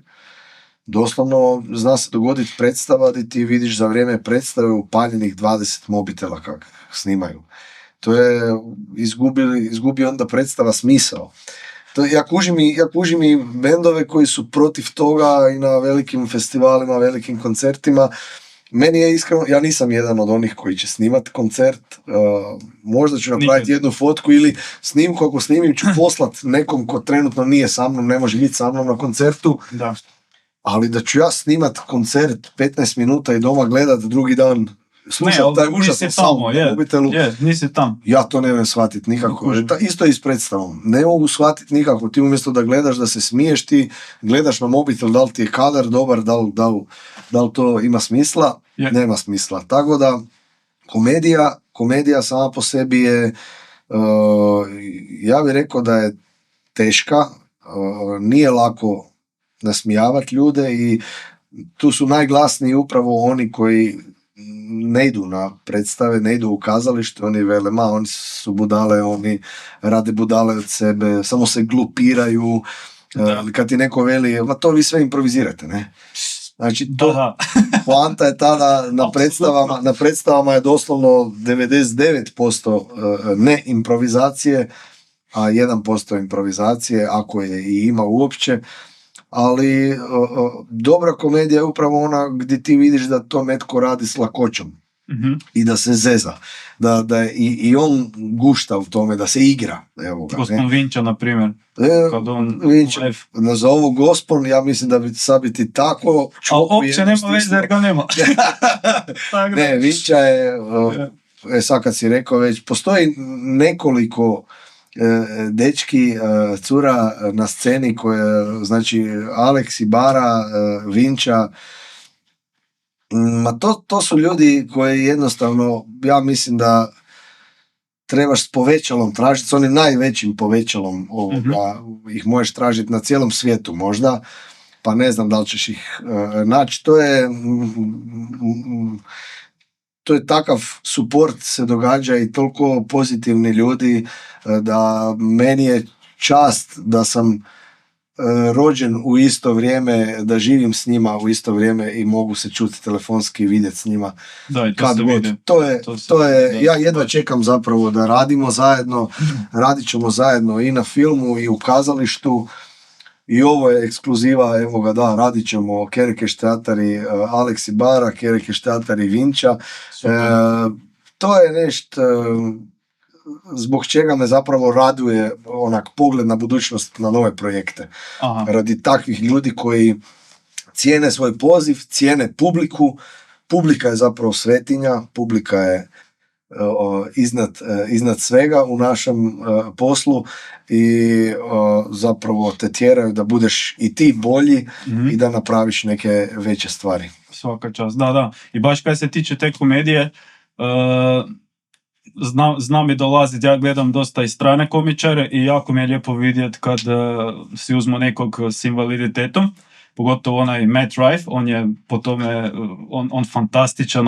doslovno zna se dogoditi predstava gdje ti vidiš za vrijeme predstave upaljenih 20 mobitela kako snimaju. To je izgubi onda predstava smisao. Ja kužim i bendove koji su protiv toga i na velikim festivalima, velikim koncertima. Meni je iskreno, ja nisam jedan od onih koji će snimati koncert, možda ću napraviti jednu fotku ili snimku, ako snimim ću poslat nekom ko trenutno nije sa mnom, ne može biti sa mnom na koncertu, ali da ću ja snimat koncert 15 minuta i doma gledat drugi dan, slušat taj užasno sound na mobitelu, nisi tam. Ja to ne mogu shvatiti nikako. Isto je i s predstavom. Ne mogu shvatiti nikako. Ti umjesto da gledaš, da se smiješ, ti gledaš na mobitel, da li ti je kadar dobar, da li to ima smisla? Nema smisla. Tako da komedija sama po sebi je, ja bih rekao da je teška, nije lako nasmijavati ljude i tu su najglasniji upravo oni koji ne idu na predstave, ne idu u kazalište, oni vele, oni su budale, oni rade budale od sebe, samo se glupiraju, kad ti neko veli, ma to vi sve improvizirate, ne? Znači, poanta je tada na predstavama je doslovno 99% ne improvizacije, a 1% improvizacije, ako je i ima uopće, ali dobra komedija je upravo ona gdje ti vidiš da to netko radi s lakoćom i da se zeza, da je i on gušta u tome, da se igra. Evo ga, Gospon Vinča, na primjer. Vinča, za ovo Gospon, ja mislim da bi sad biti tako... A uopće nema veze jer ga nema. Ne, Vinča je, sad kad si rekao već, postoji nekoliko dečki, cura na sceni koje, znači Alex, Ibara, Vinča, to su ljudi koji jednostavno, ja mislim da trebaš s povećalom tražiti, s onim najvećim povećalom ovoga, ih možeš tražiti na cijelom svijetu možda, pa ne znam da li ćeš ih naći, to je takav suport se događa i toliko pozitivni ljudi da meni je čast da sam rođen u isto vrijeme, da živim s njima u isto vrijeme i mogu se čuti telefonski i vidjeti s njima. Kad god. To je, ja jedva čekam zapravo da radimo zajedno, radit ćemo zajedno i na filmu i u kazalištu. I ovo je ekskluziva, evo ga, da, radit ćemo Kerekeš teatar i Alex i Bara, Kerekeš teatar i Vinča. To je nešto zbog čega me zapravo raduje onak pogled na budućnost, na nove projekte. Aha. Radi takvih ljudi koji cijene svoj poziv, cijene publiku. Publika je zapravo svetinja, publika je iznad svega u našem poslu i zapravo te tjeraju da budeš i ti bolji i da napraviš neke veće stvari. Svaka čast, da. I baš kad se tiče te komedije, znam i dolaziti, ja gledam dosta i strane komičare i jako mi je lijepo vidjeti kad si uzmo nekog s invaliditetom, pogotovo onaj Matt Rife, on je po tome, on fantastičan,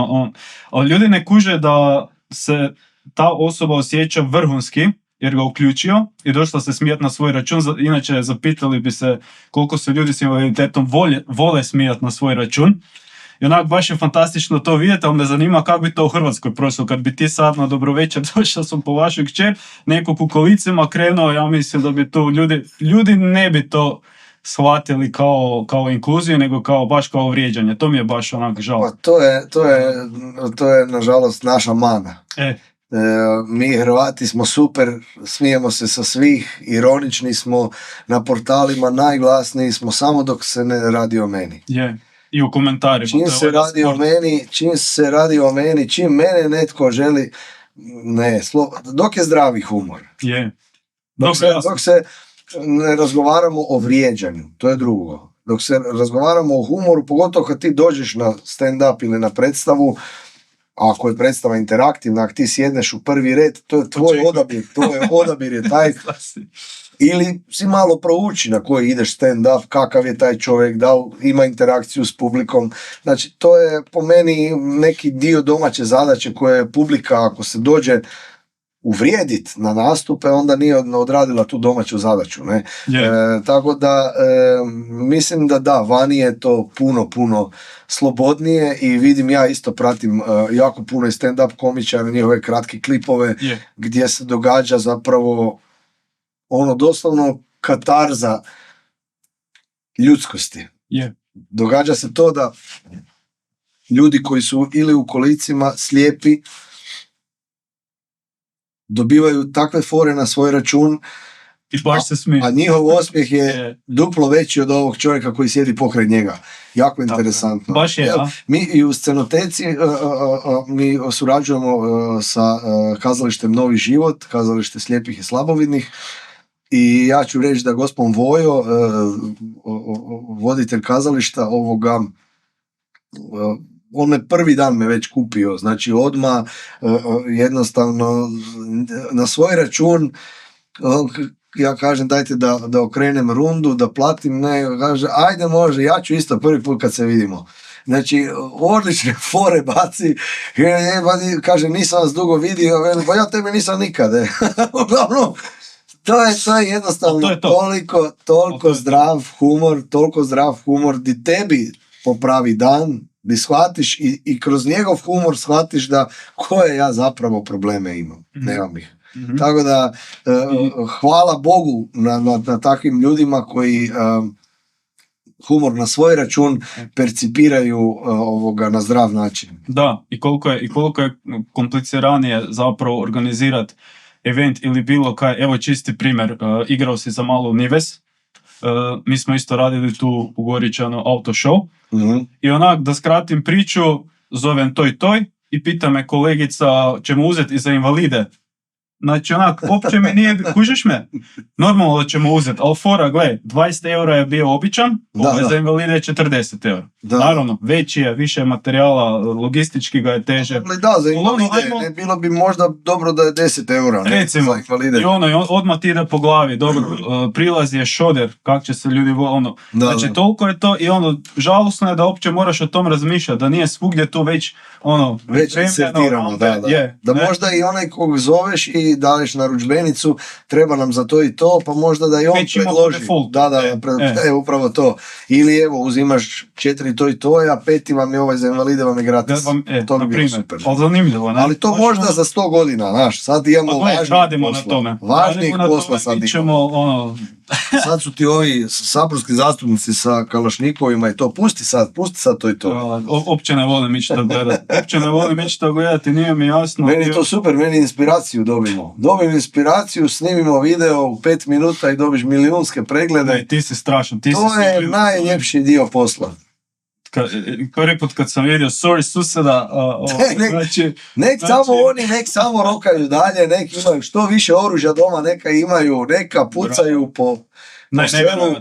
ali ljudi ne kuže da se ta osoba osjeća vrhunski jer ga uključio i došla se smijati na svoj račun. Inače, zapitali bi se koliko se ljudi s invaliditetom vole smijati na svoj račun. I onak baš je fantastično to vidjeti, ali me zanima kako bi to u Hrvatskoj prošlo. Kad bi ti sad na dobro večer došao sam po vašu kćer, nekog u kolicima krenuo, ja mislim da bi tu ljudi ne bi to shvatili kao inkluziju, nego baš kao vrijeđanje. To mi je baš onak žao. Pa to je nažalost naša mana. Mi Hrvati smo super, smijemo se sa svih, ironični smo, na portalima najglasniji smo, samo dok se ne radi o meni. I u komentarima. Čim se radi o meni, čim mene netko želi, dok je zdravi humor. Dok se ne razgovaramo o vrijeđanju, to je drugo. Dok se razgovaramo o humoru, pogotovo kad ti dođeš na stand-up ili na predstavu, ako je predstava interaktivna, ako ti sjedneš u prvi red, to je tvoj odabir je taj. Ili si malo prouči na koji ideš stand-up, kakav je taj čovjek, da li ima interakciju s publikom. Znači, to je po meni neki dio domaće zadaće koje je publika, ako se dođe uvrijediti na nastupe, onda nije odradila tu domaću zadaću. Ne? Tako da, mislim da vani je to puno slobodnije i vidim, ja isto pratim jako puno i stand-up komičara, njihove kratke klipove, gdje se događa zapravo doslovno katarza ljudskosti. Događa se to da ljudi koji su ili u kolicima slijepi dobivaju takve fore na svoj račun, i baš se smije. A njihov osmijeh je duplo veći od ovog čovjeka koji sjedi pokraj njega. Jako interesantno. Baš je, mi i u Scenoteci mi surađujemo sa kazalištem Novi život, kazalište slijepih i slabovidnih. I ja ću reći da gospon Vojo, voditelj kazališta ovoga, on me prvi dan me već kupio, znači odmah jednostavno na svoj račun, ja kažem dajte da okrenem rundu, da platim, ne, kaže ajde može, ja ću isto prvi put kad se vidimo. Znači, odlične fore baci. Kaže, nisam vas dugo vidio, pa ja tebe nisam nikad. Uglavnom, to je jednostavno To je to. toliko zdrav humor di tebi popravi dan, di shvatiš i kroz njegov humor shvatiš da koje ja zapravo probleme imam. Nemam ih. Tako da, hvala Bogu na takvim ljudima koji humor na svoj račun percipiraju na zdrav način. Da, i koliko je kompliciranije zapravo organizirati event ili bilo kaj. Evo čisti primjer, igrao si za malo Nives, mi smo isto radili tu u Goričanu auto show, i onak da skratim priču, zovem toj i pita me kolegica, ćemo uzeti i za invalide. Znači onak, uopće mi nije, kužiš me? Normalno da ćemo uzeti, ali fora, gle, 20 eura je bio običan, za invalide je 40 eura. Da. Naravno, veći je, više je materijala, logistički ga je teže. Ali da, za invalide bilo bi možda dobro da je 10 eura. Recimo, i odmah ti ide po glavi, dobro, prilaz je šoder, kak će se ljudi znači toliko je to i žalosno je da uopće moraš o tom razmišljati, da nije svugdje to već setirano, da možda i onaj kog zoveš i daješ narudžbenicu, treba nam za to i to, pa možda da i on predloži. Upravo to. Ili evo, uzimaš 4 to i to, a 5 vam je ovaj za invalide, vam je gratis. To bi bilo super. Zanimljivo, ne? Ali to možda za 100 godina, znaš, sad imamo važnijih posla sad imamo. Sad su ti ovi saborski zastupnici sa kalašnikovima i to, pusti sad to i to. Opće ne volim ići to gledati, nije mi jasno. Meni je to super, meni inspiraciju dobim inspiraciju, snimimo video u 5 minuta i dobiš milijunske preglede. Ne, ti si strašan. To je najljepši dio posla. Prvi put kad sam vidio sorry suseda, nek samo rokaju dalje, nek imaju što više oružja doma, neka imaju, neka pucaju po selu,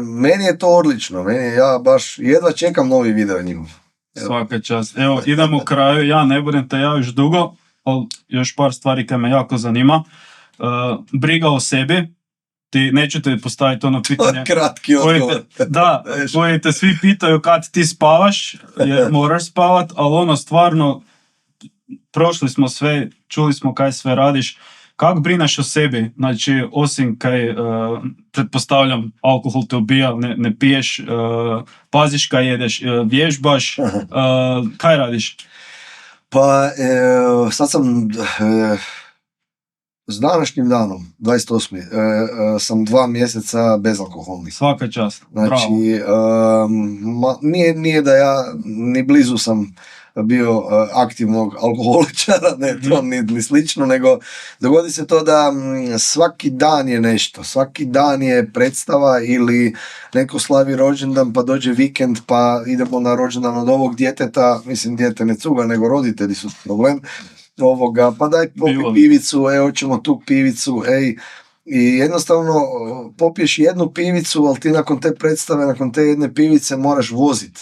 meni je to odlično, ja baš jedva čekam novi video njihov. Svaka čast. Evo, idemo u kraju, ja ne budem te ja još dugo, ali još par stvari koje me jako zanima. Briga o sebi. Neću te postaviti ono pitanje. Kratki odgovor. Koji te svi pitaju kad ti spavaš, jer moraš spavat, ali stvarno, prošli smo sve, čuli smo kaj sve radiš. Kako brineš o sebi? Znači, osim kaj, pretpostavljam, alkohol te ubija, ne piješ, paziš kaj jedeš, vježbaš, kaj radiš? Pa, sad sam... S današnjim danom, 28. Sam 2 mjeseca bezalkoholni. Svaka čast. Znači, nije da ja ni blizu sam bio aktivnog alkoholičara, ne to ni slično, nego dogodi se to da svaki dan je nešto, svaki dan je predstava ili neko slavi rođendan pa dođe vikend pa idemo na rođendan od ovog djeteta, mislim dijete ne cuga nego roditelji su problem. Pa daj popi pivicu, hoćemo tu pivicu, i jednostavno popiješ jednu pivicu, ali ti nakon te predstave, nakon te jedne pivice moraš voziti.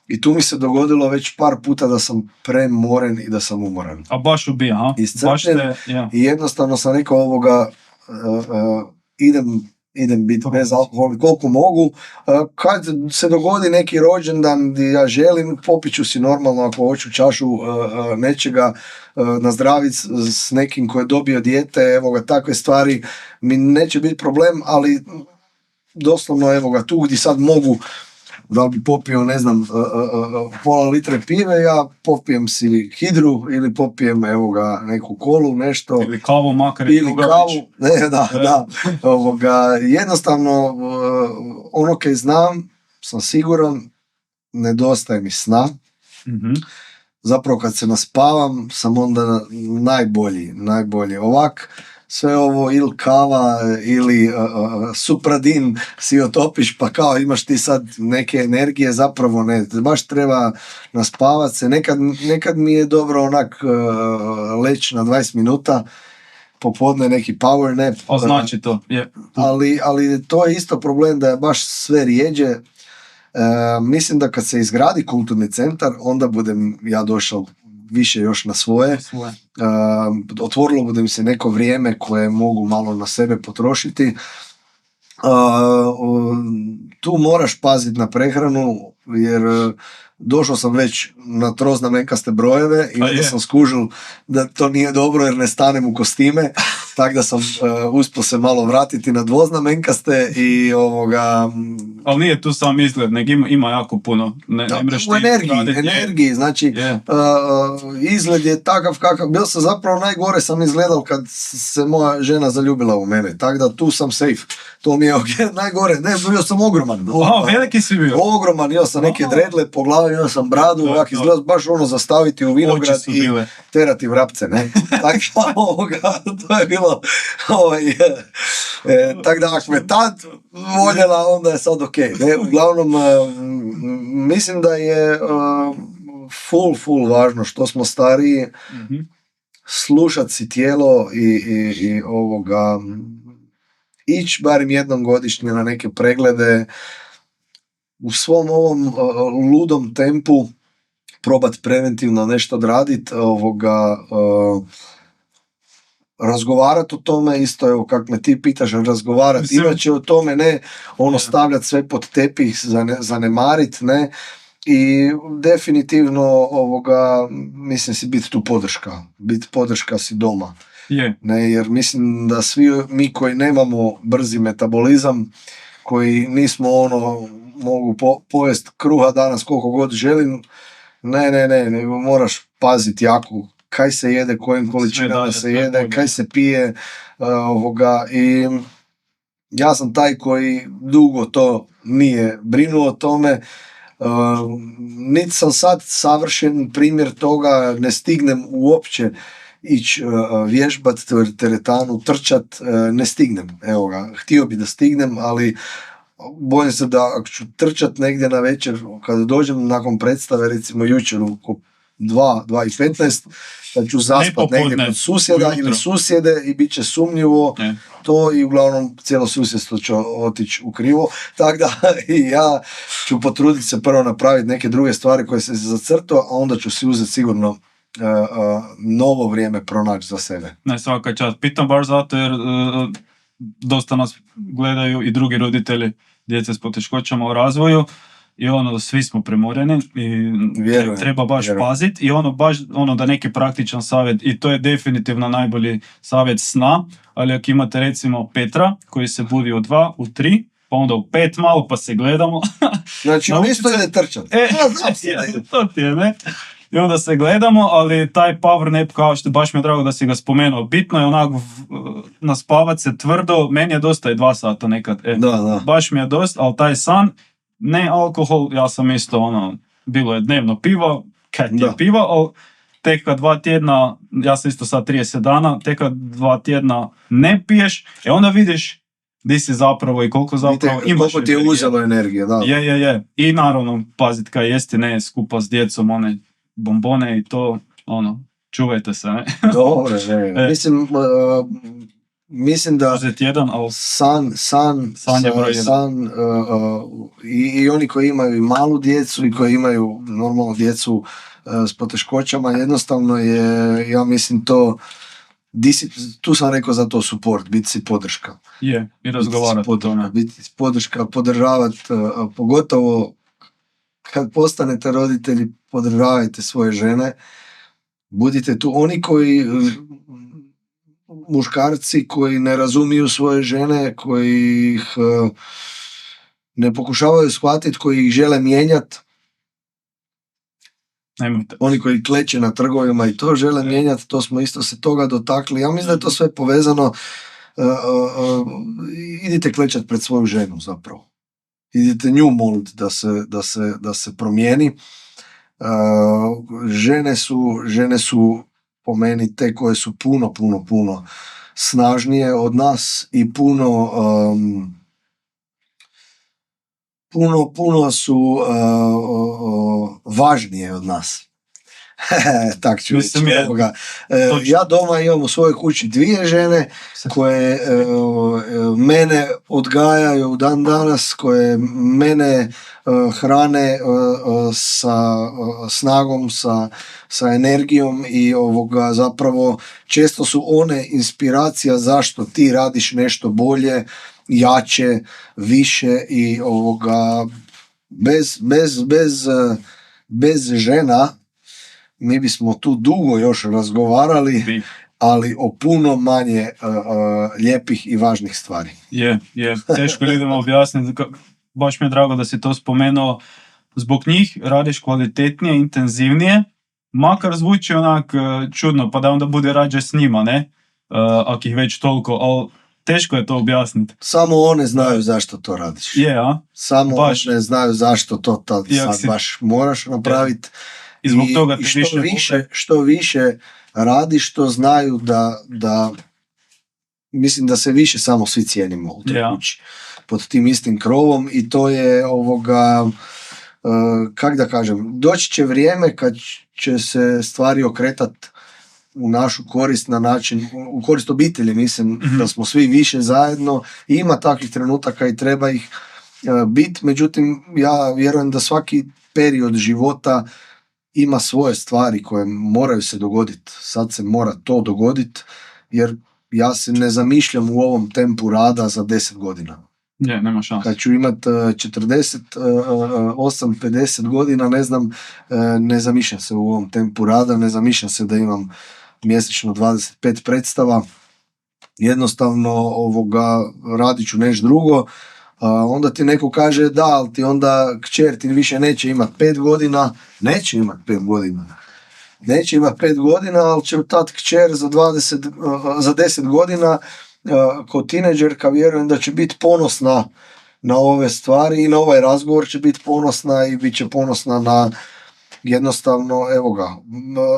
I tu mi se dogodilo već par puta da sam premoren i da sam umoran. A baš ubija, iscrpljen, i jednostavno sam rekao idem biti bez alkohola koliko mogu. Kad se dogodi neki rođendan gdje ja želim, popiću si normalno ako hoću čašu nečega, nazdraviti s nekim ko je dobio dijete, takve stvari mi neće biti problem, ali doslovno tu gdje sad mogu, da li bi popio, ne znam, pola litre pive, ja popijem si hidru ili popijem neku kolu, nešto. Ili kavu, makar ili kavu, jednostavno, ono kaj znam, sam siguran, nedostaje mi sna. Zapravo kad se naspavam, sam onda najbolji. Ovak, sve ovo ili kava ili supradin si otopiš pa kao imaš ti sad neke energije, zapravo ne, baš treba naspavat se. Nekad mi je dobro onak leći na 20 minuta, popodne neki power nap. Znači to. Ali to je isto problem da je baš sve rijeđe. Mislim da kad se izgradi kulturni centar, onda budem ja došao više još na svoje. Otvorilo bude mi se neko vrijeme koje mogu malo na sebe potrošiti. Tu moraš paziti na prehranu, jer došao sam već na troznamenkaste brojeve i onda sam skužil da to nije dobro jer ne stanem u kostime, tako da sam uspio se malo vratiti na dvoznamenkaste i Ali nije tu sam izgled, nego ima jako puno. U energiji, znači izgled je takav kakav, bio sam zapravo najgore sam izgledao kad se moja žena zaljubila u mene, tako da tu sam safe, to mi je najgore, ne, bio sam ogroman. Veliki si bio. Ogroman, imao sam neke dredle po glavi, imao sam bradu, izgledao baš zastaviti u vinograd i terati vrapce, ne. Tako to je bilo, tako da ako me tad voljela, onda je sad ok. Ne, uglavnom, mislim da je full važno što smo stariji, slušat si tijelo i ići barem jednom godišnje na neke preglede, u svom ovom ludom tempu probat preventivno nešto odraditi, razgovarati o tome, isto evo kak me ti pitaš, razgovarati inače o tome, ne stavljati sve pod tepih, zanemarit, ne, i definitivno mislim si biti tu podrška si doma. Ne, jer mislim da svi mi koji nemamo brzi metabolizam, koji nismo mogu pojest kruha danas koliko god želim, nego moraš paziti jako kaj se jede, kojim količinama se jede, kaj se pije, i ja sam taj koji dugo to nije brinuo o tome, niti sam sad savršen primjer toga, ne stignem uopće ići vježbat, teretanu, trčat, ne stignem, htio bi da stignem, ali bojim se da ako ću trčat negdje na večer, kada dođem nakon predstave, recimo jučer oko 2:15, da ću zaspat negdje kod susjeda ili susjede i bit će sumnjivo to i uglavnom cijelo susjedstvo će otići u krivo, tako da i ja ću potruditi se prvo napraviti neke druge stvari koje se zacrtao, a onda ću si uzeti sigurno novo vrijeme pronaći za sebe. Ne, svaka čast. Pitam baš zato jer dosta nas gledaju i drugi roditelji djece s poteškoćama u razvoju i svi smo premoreni i treba baš paziti i baš da neki praktičan savjet, i to je definitivno najbolji savjet sna, ali ako imate recimo Petra koji se budi u 2, u 3, pa onda u 5 malo pa se gledamo. Znači on isto ide trčat. To ti je, ne? I onda se gledamo, ali taj power nap, kao što baš mi je drago da si ga spomenuo, bitno je onako naspavat se tvrdo, meni je dosta i 2 sata nekad, baš mi je dosta, ali taj san, ne alkohol, ja sam isto bilo je dnevno pivo, kad je pivo, ali tek kad 2 tjedna, ja sam isto sad 30 dana, tek kad 2 tjedna ne piješ, onda vidiš di si zapravo i koliko zapravo imaš. Koliko ti je uzelo energije, da. Je. I naravno, pazit kaj jesti, ne skupa s djecom, bombone i to, čuvajte se, ne? Dobro, ne. Mislim da san i oni koji imaju i malu djecu i koji imaju normalnu djecu s poteškoćama, jednostavno je, ja mislim to, tu sam rekao za to support, biti si podrška. I razgovarati o tome. Biti si podrška, podržavati, pogotovo kad postanete roditelji, podržavajte svoje žene, budite tu. Oni koji, muškarci koji ne razumiju svoje žene, koji ih ne pokušavaju shvatiti, koji ih žele mijenjati, oni koji kleče na trgovima i to žele mijenjati, to smo isto se toga dotakli. Ja mislim da je to sve povezano. Idite klečati pred svoju ženu zapravo. Idite nju moliti da se promijeni. Žene su po meni te koje su puno snažnije od nas i puno su važnije od nas. Tak ću reći. Ja doma imam u svojoj kući 2 žene koje mene odgajaju dan danas, koje mene hrane sa snagom, sa energijom i zapravo često su one inspiracija zašto ti radiš nešto bolje, jače, više i Bez žena mi bismo tu dugo još razgovarali, ali o puno manje lijepih i važnih stvari. Je, teško ljudima objasniti. Baš mi je drago da si to spomenuo. Zbog njih radiš kvalitetnije, intenzivnije, makar zvuči onak čudno, pa da onda bude rađe s njima, ne? Ako ih već toliko, ali teško je to objasniti. Samo one znaju zašto to radiš. Samo baš. One znaju zašto to sad baš moraš napraviti. I zbog toga ti što više radiš, to znaju da mislim da se više samo svi cijenimo u toj kući. Pod tim istim krovom i to je kak da kažem, doći će vrijeme kad će se stvari okretati u našu korist na način, u korist obitelji, mislim da smo svi više zajedno i ima takvih trenutaka i treba ih biti, međutim ja vjerujem da svaki period života ima svoje stvari koje moraju se dogoditi. Sad se mora to dogoditi jer ja se ne zamišljam u ovom tempu rada za 10 godina. Nema šanse. Kad ću imat 48-50 godina, ne znam, ne zamišljam se u ovom tempu rada, ne zamišljam se da imam mjesečno 25 predstava, jednostavno radit ću nešto drugo, onda ti neko kaže da, ali ti onda kćer ti više neće imati 5 godina, neće imati 5 godina. Neće imati 5 godina, ali će tad kćer za 10 godina kao tineđerka vjerujem da će biti ponosna na ove stvari i na ovaj razgovor će biti ponosna i bit će ponosna na jednostavno, evo ga,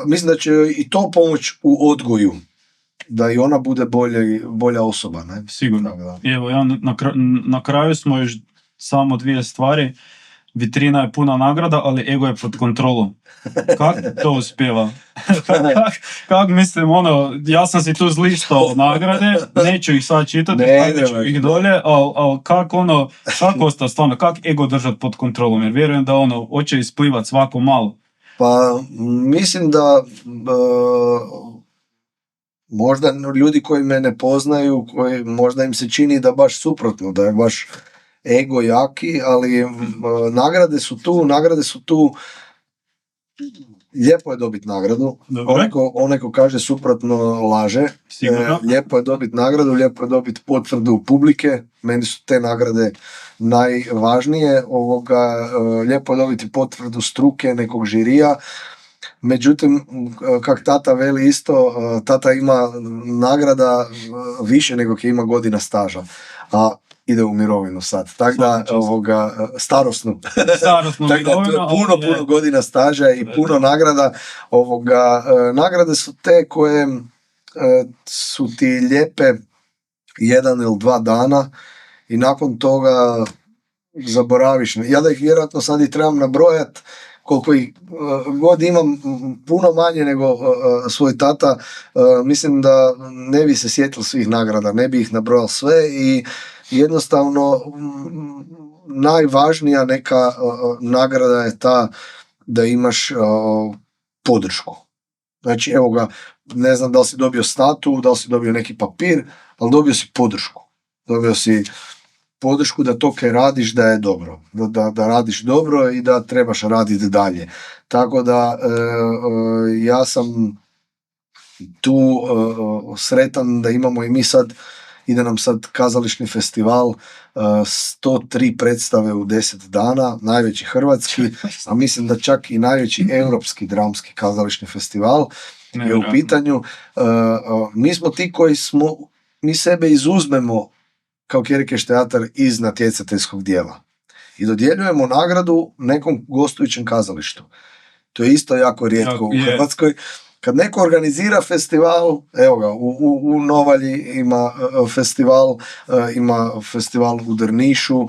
mislim da će i to pomoći u odgoju, da i ona bude bolja osoba. Ne? Sigurno. I evo, na kraju smo još samo 2 stvari. Vitrina je puna nagrada, ali ego je pod kontrolom. Kako to uspjeva? Kak mislim, ja sam si tu zlistao nagrade, neću ih sad čitati, ću ih dolje, ali kako ostati stvarno, kak ego držati pod kontrolom, jer vjerujem da hoće isplivati svako malo. Pa mislim da možda ljudi koji me ne poznaju, koji možda im se čini da baš suprotno, da je baš ego jaki, ali nagrade su tu, lijepo je dobiti nagradu, onaj ko kaže suprotno laže, lijepo je dobiti nagradu, lijepo je dobiti potvrdu publike, meni su te nagrade najvažnije, lijepo je dobiti potvrdu struke, nekog žirija, međutim, kak tata veli isto, tata ima nagrada više nego ki ima godina staža, a ide u mirovinu sad, tako da starosnu mirovinu, puno godina staža i puno nagrada, nagrade su te koje su ti lijepe 1 ili 2 dana i nakon toga zaboraviš. Ja da ih vjerojatno sad i trebam nabrojati, koliko ih god imam, puno manje nego svoj tata, mislim da ne bi se sjetio svih nagrada, ne bi ih nabrojao sve i jednostavno najvažnija neka nagrada je ta da imaš podršku. Znači, evo ga, ne znam da li si dobio statu, da li si dobio neki papir, ali dobio si podršku. Dobio si podršku da to kaj radiš da je dobro, da radiš dobro i da trebaš raditi dalje. Tako da ja sam tu sretan da imamo i mi sad, ide nam sad kazališni festival, 103 predstave u 10 dana, najveći hrvatski, a mislim da čak i najveći europski dramski kazališni festival je u pitanju. Mi smo ti koji mi sebe izuzmemo kao Kjerikeš teatar iz natjecateljskog dijela i dodjeljujemo nagradu nekom gostujućem kazalištu. To je isto jako rijetko u Hrvatskoj. Kad neko organizira festival, evo ga, u Novalji ima festival u Drnišu,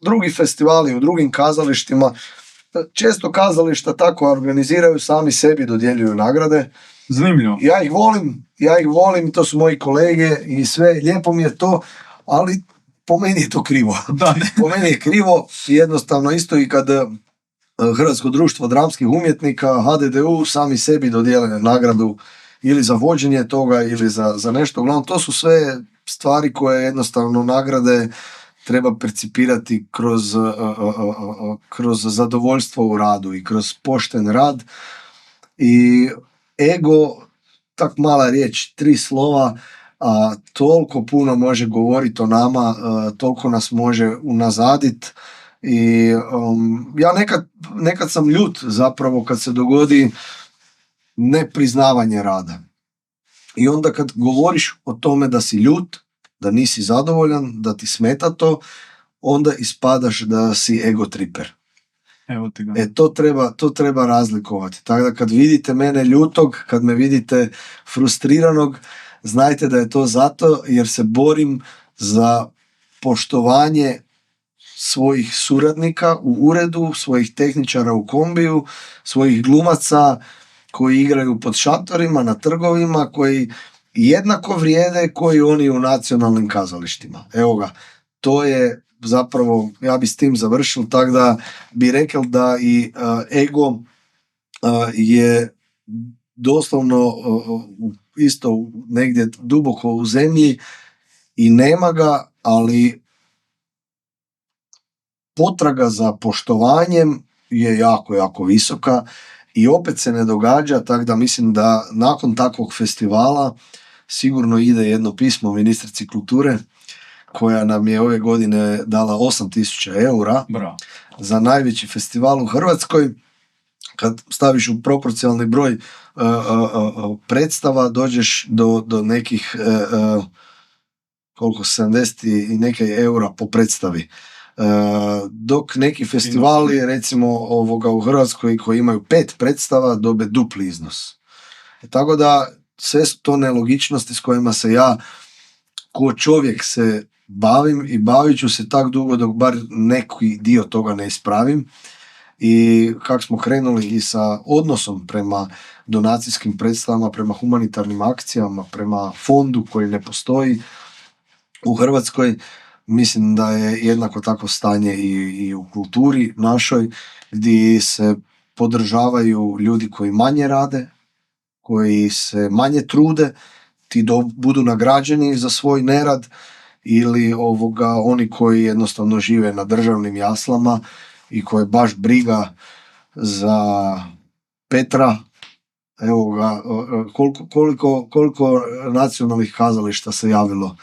drugi festivali u drugim kazalištima, često kazališta tako organiziraju, sami sebi dodjeljuju nagrade. Zanimljivo. Ja ih volim, to su moji kolege i sve, lijepo mi je to, ali po meni je to krivo. Po meni je krivo, jednostavno isto i kad Hrvatsko društvo dramskih umjetnika, HDDU, sami sebi dodijele nagradu ili za vođenje toga ili za nešto. Uglavnom, to su sve stvari koje jednostavno nagrade treba percipirati kroz zadovoljstvo u radu i kroz pošten rad. I ego, tak mala riječ, 3 slova, a toliko puno može govoriti o nama, toliko nas može unazaditi. I ja nekad sam ljut zapravo kad se dogodi nepriznavanje rada. I onda kad govoriš o tome da si ljut, da nisi zadovoljan, da ti smeta to, onda ispadaš da si ego triper. Evo ti ga. To treba razlikovati. Tako da kad vidite mene ljutog, kad me vidite frustriranog, znajte da je to zato jer se borim za poštovanje svojih suradnika u uredu, svojih tehničara u kombiju, svojih glumaca koji igraju pod šatorima, na trgovima, koji jednako vrijede koji oni u nacionalnim kazalištima. Evo ga, to je zapravo, ja bi s tim završil, tako da bi rekao da i ego je doslovno isto negdje duboko u zemlji i nema ga, ali potraga za poštovanjem je jako, jako visoka i opet se ne događa, tako da mislim da nakon takvog festivala sigurno ide jedno pismo ministrici kulture koja nam je ove godine dala 8.000 eura. Bravo. Za najveći festival u Hrvatskoj. Kad staviš u proporcionalni broj predstava, dođeš do nekih 70 i neke eura po predstavi. Dok neki festivali, recimo u Hrvatskoj koji imaju 5 predstava, dobe dupli iznos. Tako da sve su to nelogičnosti s kojima se ja ko čovjek se bavim i bavit ću se tak dugo dok bar neki dio toga ne ispravim. I kako smo krenuli i sa odnosom prema donacijskim predstavama, prema humanitarnim akcijama, prema fondu koji ne postoji u Hrvatskoj, mislim da je jednako tako stanje i u kulturi našoj, gdje se podržavaju ljudi koji manje rade, koji se manje trude, ti budu nagrađeni za svoj nerad, ili oni koji jednostavno žive na državnim jaslama i koje baš briga za Petra. Evo ga, koliko nacionalnih kazališta se javilo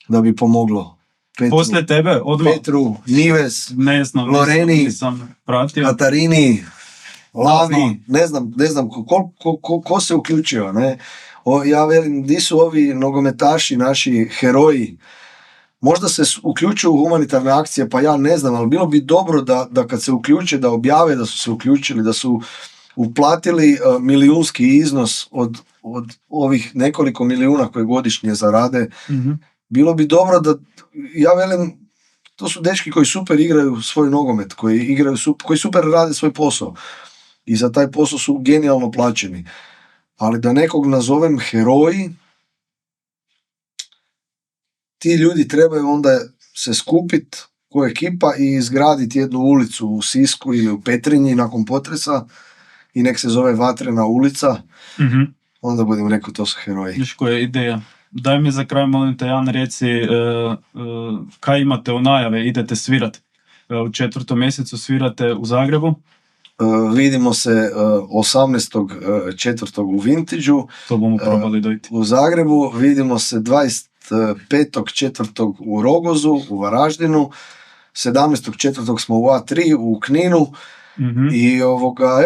da bi pomoglo Petru. Poslije tebe, odmah. Petru, Nives, ne znam, Loreni, nisam pratio. Katarini, Lavi, ne znam ko se uključio, ne? Ja velim, di su ovi nogometaši, naši heroji? Možda se uključuju u humanitarne akcije, pa ja ne znam, ali bilo bi dobro da kad se uključe, da objave da su se uključili, da su uplatili milijunski iznos od ovih nekoliko milijuna koje godišnje zarade. Mm-hmm. Bilo bi dobro da, ja velim, to su dečki koji super igraju svoj nogomet, koji super rade svoj posao i za taj posao su genijalno plaćeni. Ali da nekog nazovem heroji, ti ljudi trebaju onda se skupiti ko ekipa i izgraditi jednu ulicu u Sisku ili u Petrinji nakon potresa i nek se zove Vatrena ulica. Mm-hmm. Onda budem rekao, to su heroji. Viš koja je ideja? Daj mi za kraj, molim te, Jan, reci kaj imate u najave, idete svirat? U 4. mjesecu svirate u Zagrebu? Vidimo se 18.4. u Vintage-u. To bomo probali dojti. U Zagrebu vidimo se 25.4. u Rogozu, u Varaždinu. 17.4. smo u A3 u Kninu. Mm-hmm. I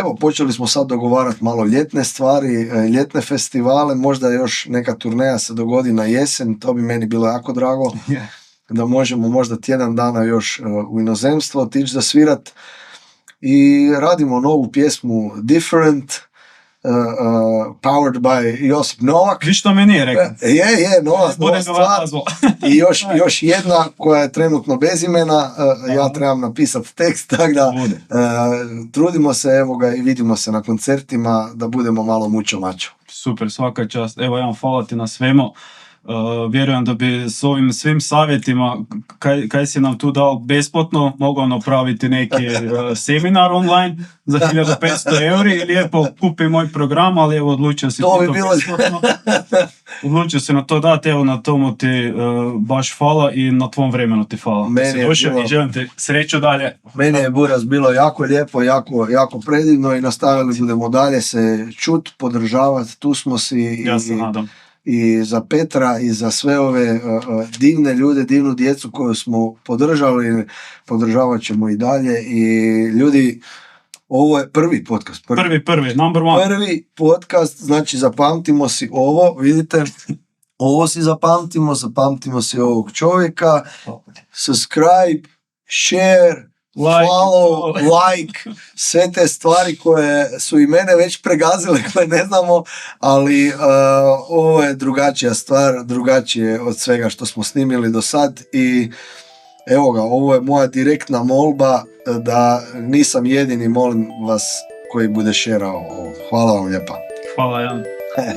evo, počeli smo sad dogovarati malo ljetne stvari, ljetne festivale, možda još neka turneja se dogodi na jesen, to bi meni bilo jako drago, da možemo možda tjedan dana još u inozemstvo otići za svirat. I radimo novu pjesmu Different, powered by Josip Novak. Vi što mi nije rekao? Je, nova stvar. I još jedna koja je trenutno bez imena, ja trebam napisati tekst, tako da trudimo se, evo ga, i vidimo se na koncertima da budemo malo mučo mačo. Super, svaka čast. Evo, Jan, hvala ti na svemu. Vjerujem da bi s ovim svim savjetima kaj si nam tu dao besplatno mogao napraviti neki seminar online za 1500 euri i lijepo kupi moj program, ali evo odlučio si To ti bi bilo... besplatno. Odlučio si na to dati, evo na tomu ti baš hvala i na tvom vremenu ti hvala. Meni je bilo... I želim ti sreću dalje. Meni je, Buras, bilo jako lijepo, jako predivno i nastavili budemo dalje se čut, podržavati, tu smo si. Ja se nadam. I za Petra i za sve ove divne ljude, divnu djecu koju smo podržali, podržavat ćemo i dalje. I ljudi, ovo je prvi podcast. Prvi, number one. Prvi podcast, znači zapamtimo si ovo, vidite, ovo si zapamtimo si ovog čovjeka, subscribe, share, follow, like, sve te stvari koje su i mene već pregazile, koje ne znamo, ali ovo je drugačija stvar, drugačije od svega što smo snimili do sad i evo ga, ovo je moja direktna molba da nisam jedini, molim vas, koji bude šerao ovo. Hvala vam lijepa. Hvala Jan.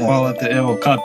Hvala te, evo kat.